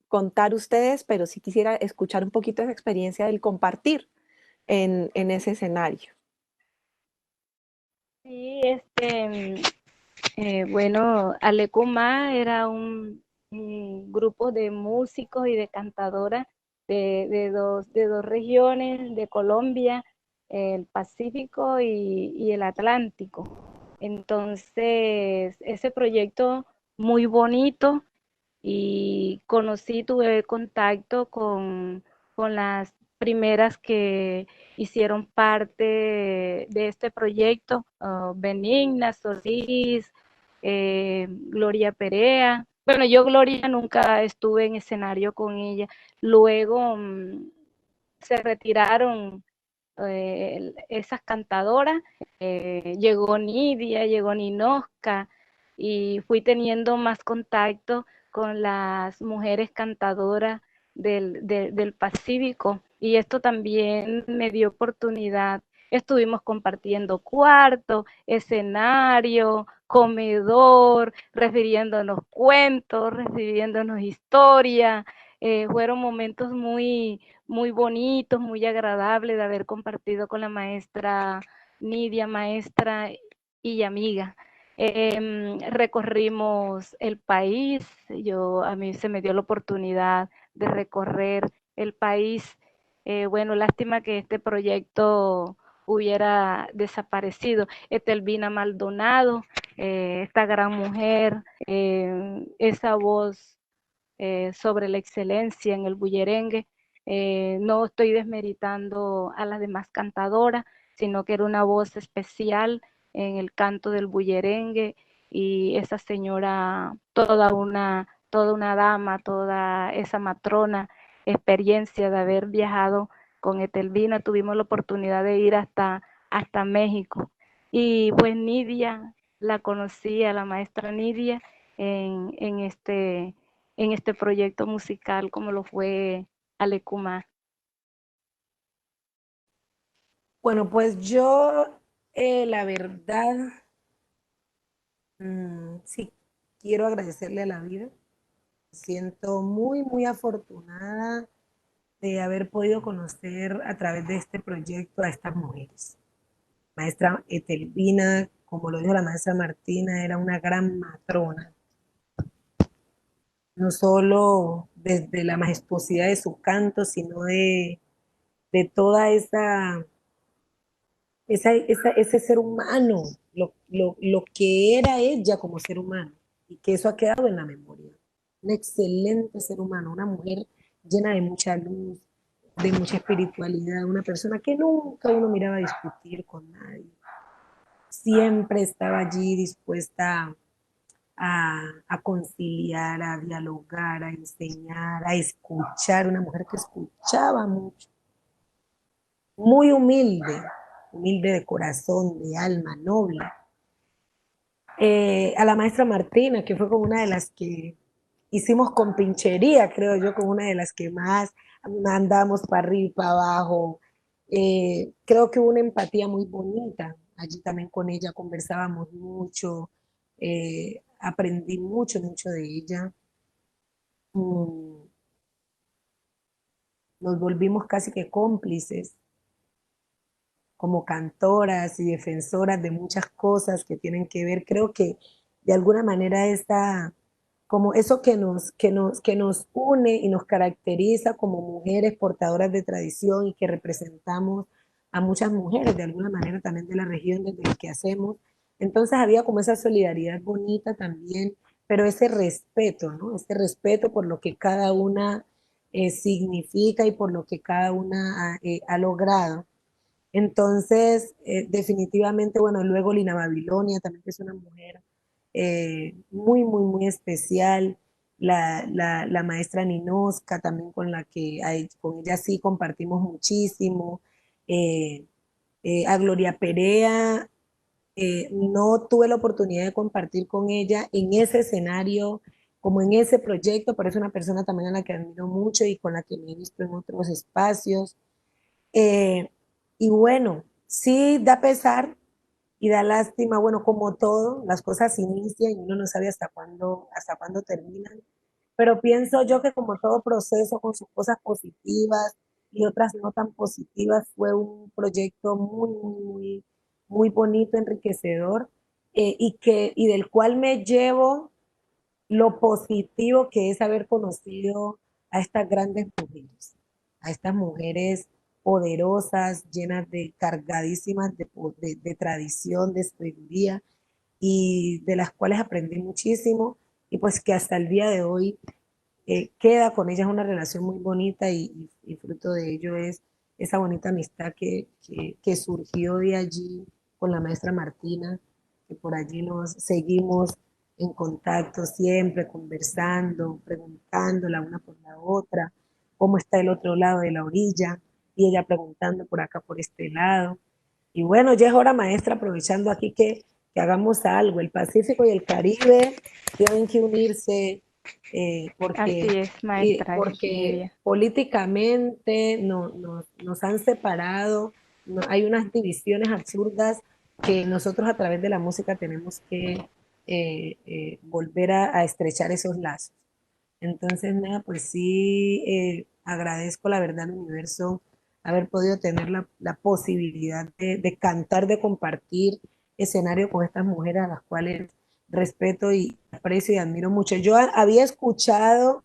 contar ustedes, pero sí quisiera escuchar un poquito esa experiencia del compartir en ese escenario. Sí, bueno, Alecumá era un grupo de músicos y de cantadoras de dos regiones de Colombia, el Pacífico y el Atlántico. Entonces, ese proyecto muy bonito y tuve contacto con las primeras que hicieron parte de este proyecto, Benigna, Solís, Gloria Perea. Bueno, yo Gloria nunca estuve en escenario con ella. Luego se retiraron esas cantadoras, llegó Nidia, llegó Ninosca, y fui teniendo más contacto con las mujeres cantadoras del Pacífico, y esto también me dio oportunidad. Estuvimos compartiendo cuarto, escenario, comedor, refiriéndonos cuentos, refiriéndonos historia. Fueron momentos muy bonitos, muy agradables de haber compartido con la maestra Nidia, maestra y amiga. Recorrimos el país, a mí se me dio la oportunidad de recorrer el país. Bueno, lástima que este proyecto hubiera desaparecido. Etelvina Maldonado, esta gran mujer, esa voz sobre la excelencia en el bullerengue. No estoy desmeritando a las demás cantadoras, sino que era una voz especial en el canto del bullerengue, y esa señora, toda una dama, toda esa matrona, experiencia de haber viajado con Etelvina. Tuvimos la oportunidad de ir hasta México. Y pues Nidia, la conocí a la maestra Nidia en este proyecto musical como lo fue Alecumá. Bueno, pues yo, la verdad, sí, quiero agradecerle a la vida. Me siento muy afortunada de haber podido conocer a través de este proyecto a estas mujeres. Maestra Etelvina, como lo dijo la maestra Martina, era una gran matrona, no solo desde la majestuosidad de su canto, sino de toda ese ser humano, lo que era ella como ser humano, y que eso ha quedado en la memoria. Un excelente ser humano, una mujer llena de mucha luz, de mucha espiritualidad, una persona que nunca uno miraba a discutir con nadie. Siempre estaba allí dispuesta a conciliar, a dialogar, a enseñar, a escuchar, una mujer que escuchaba mucho, muy humilde, humilde de corazón, de alma, noble. A la maestra Martina, que fue como una de las que hicimos con pinchería, creo yo, como una de las que más andamos para arriba y para abajo. Creo que hubo una empatía muy bonita. Allí también con ella conversábamos mucho, aprendí mucho de ella. Mm, nos volvimos casi que cómplices como cantoras y defensoras de muchas cosas que tienen que ver. Creo que de alguna manera esta, como eso que nos une y nos caracteriza como mujeres portadoras de tradición y que representamos a muchas mujeres de alguna manera también de la región desde lo que hacemos. Entonces había como esa solidaridad bonita también, pero ese respeto, ¿no? Ese respeto por lo que cada una significa y por lo que cada una ha logrado. Entonces, definitivamente, bueno, luego Lina Babilonia también, que es una mujer muy, muy, muy especial. La maestra Ninoska también, con ella sí compartimos muchísimo. Eh, a Gloria Perea, no tuve la oportunidad de compartir con ella en ese escenario, como en ese proyecto, pero es una persona también a la que admiro mucho y con la que me he visto en otros espacios. Eh, y bueno, sí da pesar y da lástima, bueno, como todo, las cosas inician y uno no sabe hasta cuándo terminan, pero pienso yo que como todo proceso con sus cosas positivas y otras no tan positivas, fue un proyecto muy, muy, muy, muy bonito, enriquecedor, y del cual me llevo lo positivo que es haber conocido a estas grandes mujeres, a estas mujeres poderosas, llenas de, cargadísimas de tradición, de sabiduría, y de las cuales aprendí muchísimo, y pues que hasta el día de hoy queda con ellas una relación muy bonita, y fruto de ello es esa bonita amistad que surgió de allí con la maestra Martina, que por allí nos seguimos en contacto siempre, conversando, preguntando la una por la otra, cómo está el otro lado de la orilla, y ella preguntando por acá, por este lado. Y bueno, ya es hora, maestra, aprovechando aquí que hagamos algo. El Pacífico y el Caribe tienen que unirse, Así porque, es, maestra porque Silvia. políticamente nos han separado, hay unas divisiones absurdas que nosotros a través de la música tenemos que volver a estrechar esos lazos. Entonces, nada, pues sí, agradezco la verdad al universo haber podido tener la posibilidad de cantar, de compartir escenario con estas mujeres a las cuales respeto y aprecio y admiro mucho. Yo había escuchado,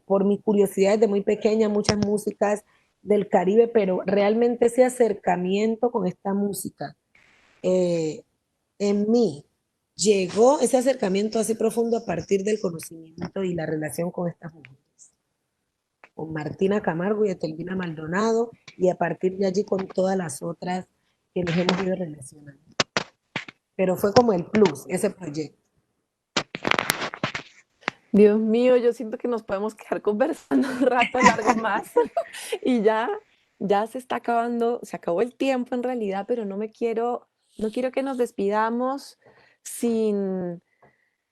por mi curiosidad desde muy pequeña, muchas músicas del Caribe, pero realmente ese acercamiento con esta música eh, en mí llegó ese acercamiento así profundo a partir del conocimiento y la relación con estas mujeres, con Martina Camargo y Etelvina Maldonado, y a partir de allí con todas las otras que nos hemos ido relacionando. Pero fue como el plus, ese proyecto. Dios mío, yo siento que nos podemos quedar conversando un rato largo más y ya se está acabando, se acabó el tiempo en realidad, pero no quiero que nos despidamos sin,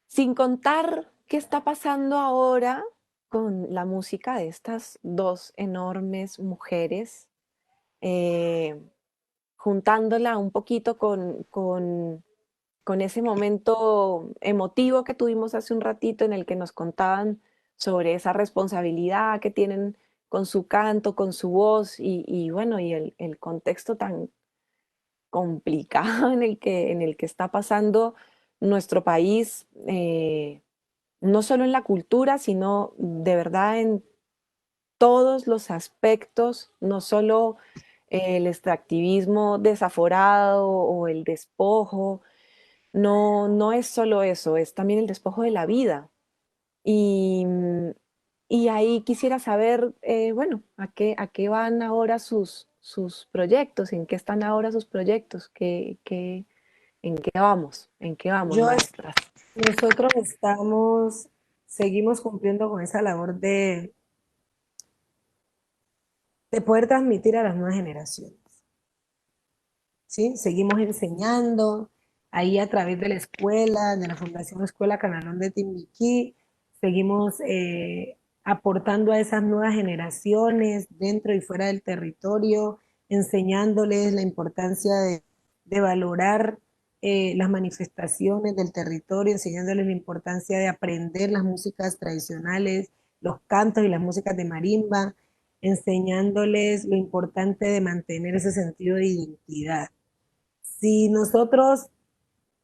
sin contar qué está pasando ahora con la música de estas dos enormes mujeres, eh, juntándola un poquito con ese momento emotivo que tuvimos hace un ratito en el que nos contaban sobre esa responsabilidad que tienen con su canto, con su voz y bueno, y el contexto tan complicado en el que está pasando nuestro país, no solo en la cultura, sino de verdad en todos los aspectos, no solo el extractivismo desaforado o el despojo, no es solo eso, es también el despojo de la vida. Y, y ahí quisiera saber, bueno, a qué van ahora sus proyectos, en qué están ahora sus proyectos, en qué vamos, Yo, maestras. nosotros seguimos cumpliendo con esa labor de poder transmitir a las nuevas generaciones. ¿Sí? Seguimos enseñando ahí a través de la escuela, de la Fundación Escuela Canalón de Timbiquí, seguimos aportando a esas nuevas generaciones dentro y fuera del territorio, enseñándoles la importancia de valorar las manifestaciones del territorio, enseñándoles la importancia de aprender las músicas tradicionales, los cantos y las músicas de marimba, enseñándoles lo importante de mantener ese sentido de identidad. Si nosotros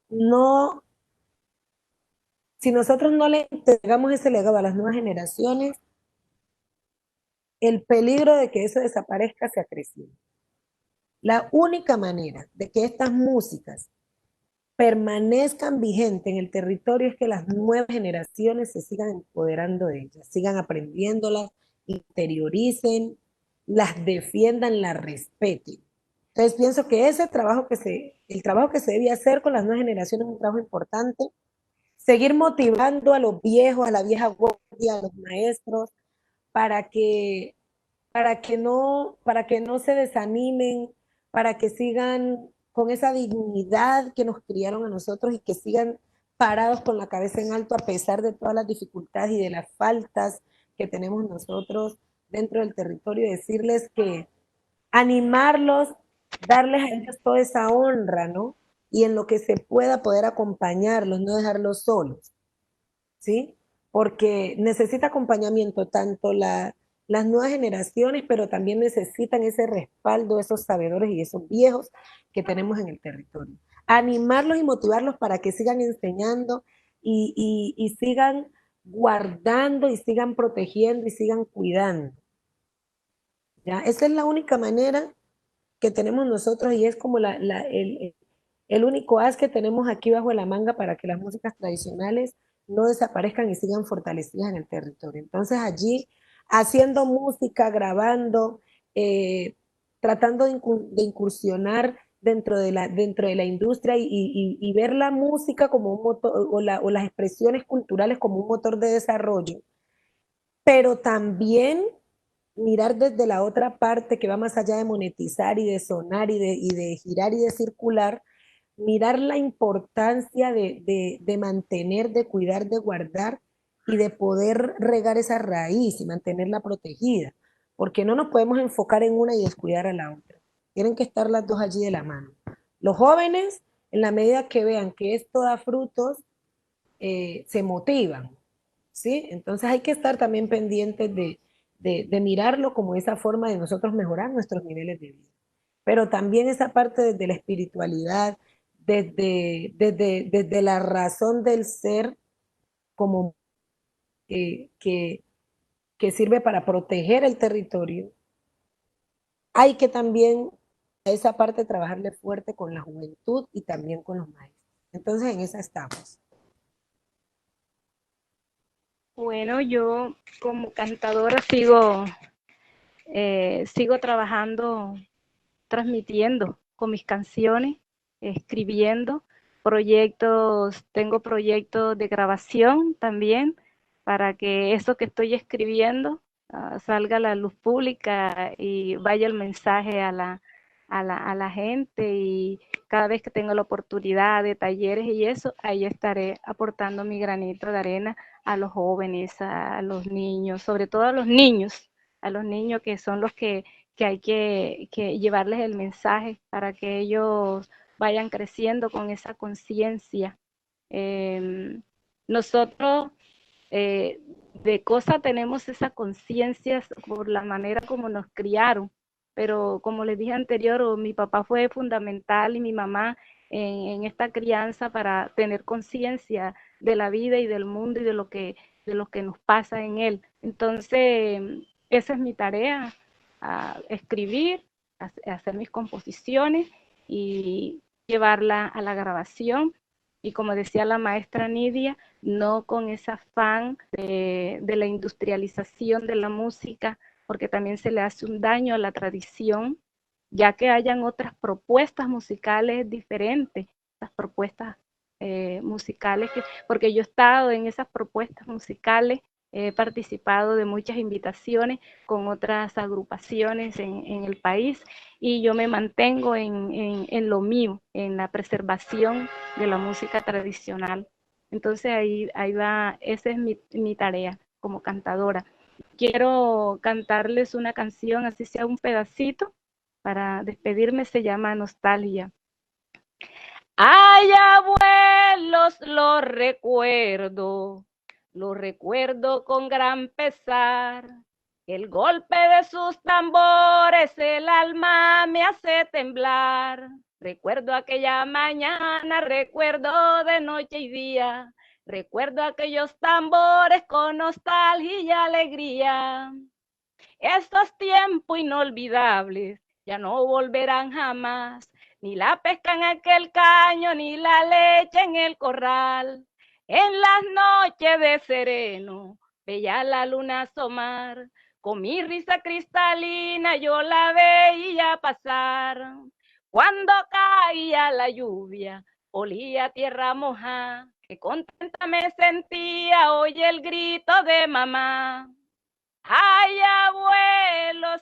no, si nosotros no le entregamos ese legado a las nuevas generaciones, el peligro de que eso desaparezca se acrecienta. La única manera de que estas músicas permanezcan vigentes en el territorio es que las nuevas generaciones se sigan empoderando de ellas, sigan aprendiéndolas, interioricen, las defiendan, las respeten. Entonces pienso que ese trabajo el trabajo que se debe hacer con las nuevas generaciones es un trabajo importante. Seguir motivando a los viejos, a la vieja guardia, a los maestros, para que, para que no se desanimen, para que sigan con esa dignidad que nos criaron a nosotros y que sigan parados con la cabeza en alto a pesar de todas las dificultades y de las faltas que tenemos nosotros dentro del territorio, decirles que animarlos, darles a ellos toda esa honra, ¿no? Y en lo que se pueda poder acompañarlos, no dejarlos solos, ¿sí? Porque necesita acompañamiento tanto las nuevas generaciones, pero también necesitan ese respaldo de esos sabedores y esos viejos que tenemos en el territorio. Animarlos y motivarlos para que sigan enseñando y sigan guardando y sigan protegiendo y sigan cuidando. ¿Ya? Esa es la única manera que tenemos nosotros y es como el único as que tenemos aquí bajo la manga para que las músicas tradicionales no desaparezcan y sigan fortalecidas en el territorio. Entonces allí, haciendo música, grabando, tratando de incursionar dentro de la industria y ver la música como un motor, o las expresiones culturales como un motor de desarrollo, pero también mirar desde la otra parte que va más allá de monetizar y de sonar y de girar y de circular, mirar la importancia de mantener, de cuidar, de guardar y de poder regar esa raíz y mantenerla protegida, porque no nos podemos enfocar en una y descuidar a la otra. Tienen que estar las dos allí de la mano. Los jóvenes, en la medida que vean que esto da frutos, se motivan, ¿sí? Entonces hay que estar también pendientes de mirarlo como esa forma de nosotros mejorar nuestros niveles de vida. Pero también esa parte desde la espiritualidad, desde la razón del ser como que, que sirve para proteger el territorio, hay que también a esa parte trabajarle fuerte con la juventud y también con los maestros. Entonces en esa estamos. Bueno, yo como cantadora sigo trabajando, transmitiendo con mis canciones, escribiendo tengo proyectos de grabación también para que eso que estoy escribiendo salga a la luz pública y vaya el mensaje a la gente, y cada vez que tenga la oportunidad de talleres y eso, ahí estaré aportando mi granito de arena a los jóvenes, a los niños, sobre todo a los niños que son los que hay que llevarles el mensaje para que ellos vayan creciendo con esa conciencia. Nosotros de cosa tenemos esa conciencia por la manera como nos criaron, pero como les dije anterior, mi papá fue fundamental y mi mamá en esta crianza para tener conciencia de la vida y del mundo y de lo que nos pasa en él. Entonces, esa es mi tarea, a escribir, a hacer mis composiciones y llevarla a la grabación. Y como decía la maestra Nidia, no con ese afán de la industrialización de la música, porque también se le hace un daño a la tradición, ya que hayan otras propuestas musicales diferentes, las propuestas musicales, porque yo he estado en esas propuestas musicales, he participado de muchas invitaciones con otras agrupaciones en el país, y yo me mantengo en lo mío, en la preservación de la música tradicional. Entonces ahí va, esa es mi tarea como cantadora. Quiero cantarles una canción, así sea un pedacito, para despedirme, se llama Nostalgia. Ay, abuelos, lo recuerdo con gran pesar. El golpe de sus tambores, el alma me hace temblar. Recuerdo aquella mañana, recuerdo de noche y día. Recuerdo aquellos tambores con nostalgia y alegría. Estos tiempos inolvidables ya no volverán jamás. Ni la pesca en aquel caño, ni la leche en el corral. En las noches de sereno, veía la luna asomar. Con mi risa cristalina yo la veía pasar. Cuando caía la lluvia, olía tierra mojada. Que contenta me sentía, oye el grito de mamá. Ay, abuelos,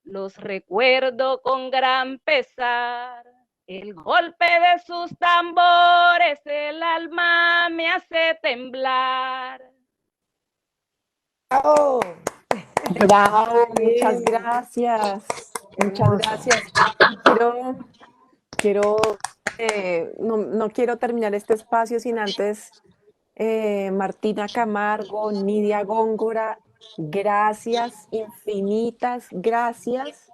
los recuerdo con gran pesar. El golpe de sus tambores, el alma me hace temblar. ¡Oh! Bravo, muchas Bien, gracias. Muchas hermoso. gracias. Quiero, no quiero terminar este espacio sin antes, Martina Camargo, Nidia Góngora, gracias, infinitas gracias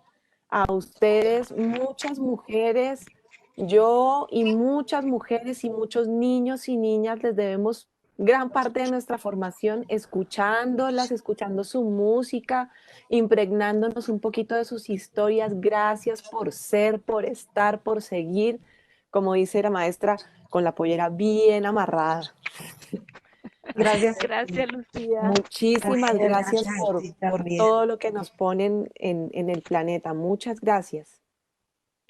a ustedes, muchas mujeres, yo y muchas mujeres y muchos niños y niñas les debemos gran parte de nuestra formación escuchándolas, escuchando su música, impregnándonos un poquito de sus historias. Gracias por ser, por estar, por seguir, como dice la maestra, con la pollera bien amarrada. Gracias. Gracias, Lucía. Muchísimas gracias Gracias a ti por también. todo lo que nos ponen en el planeta. Muchas gracias.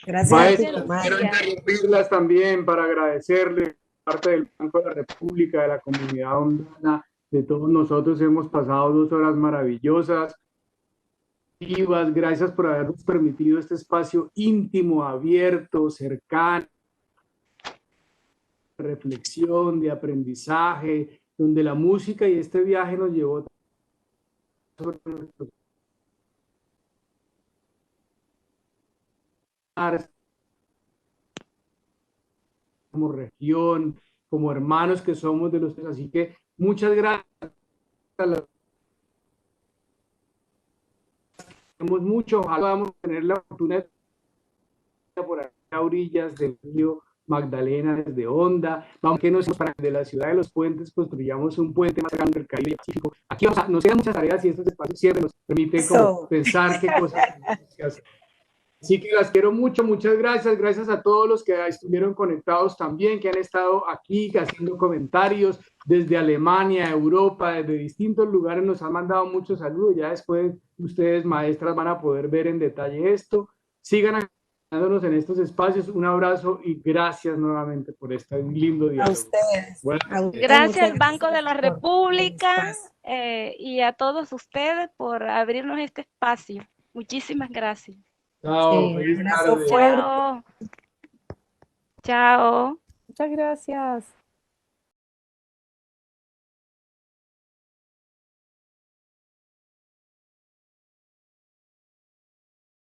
Gracias a ti, Maestras, comadre. quiero interrumpirlas también para agradecerles parte del Banco de la República, de la comunidad hondana, de todos nosotros. Hemos pasado 2 horas maravillosas. Gracias por habernos permitido este espacio íntimo, abierto, cercano, de reflexión, de aprendizaje, donde la música y este viaje nos llevó sobre nuestros mares, como región, como hermanos que somos de los... Así que muchas gracias. Tenemos mucho, ojalá podamos tener la oportunidad por aquí a orillas del río Magdalena, desde Honda, vamos que nos para de la ciudad de los puentes construyamos un puente más grande del Caribe Pacífico. Aquí nos quedan muchas tareas y estos espacios siempre nos permiten como pensar qué cosas tenemos que hacer. Así que las quiero mucho, muchas gracias, gracias a todos los que estuvieron conectados también, que han estado aquí haciendo comentarios desde Alemania, Europa, desde distintos lugares, nos han mandado muchos saludos, ya después ustedes maestras van a poder ver en detalle esto, sigan acompañándonos en estos espacios, un abrazo y gracias nuevamente por este lindo diálogo. A ustedes. Bueno, Gracias al Banco de la República y a todos ustedes por abrirnos este espacio. Muchísimas gracias. chao, Sí, feliz un abrazo tarde. fuerte. Chao. Chao. Muchas gracias.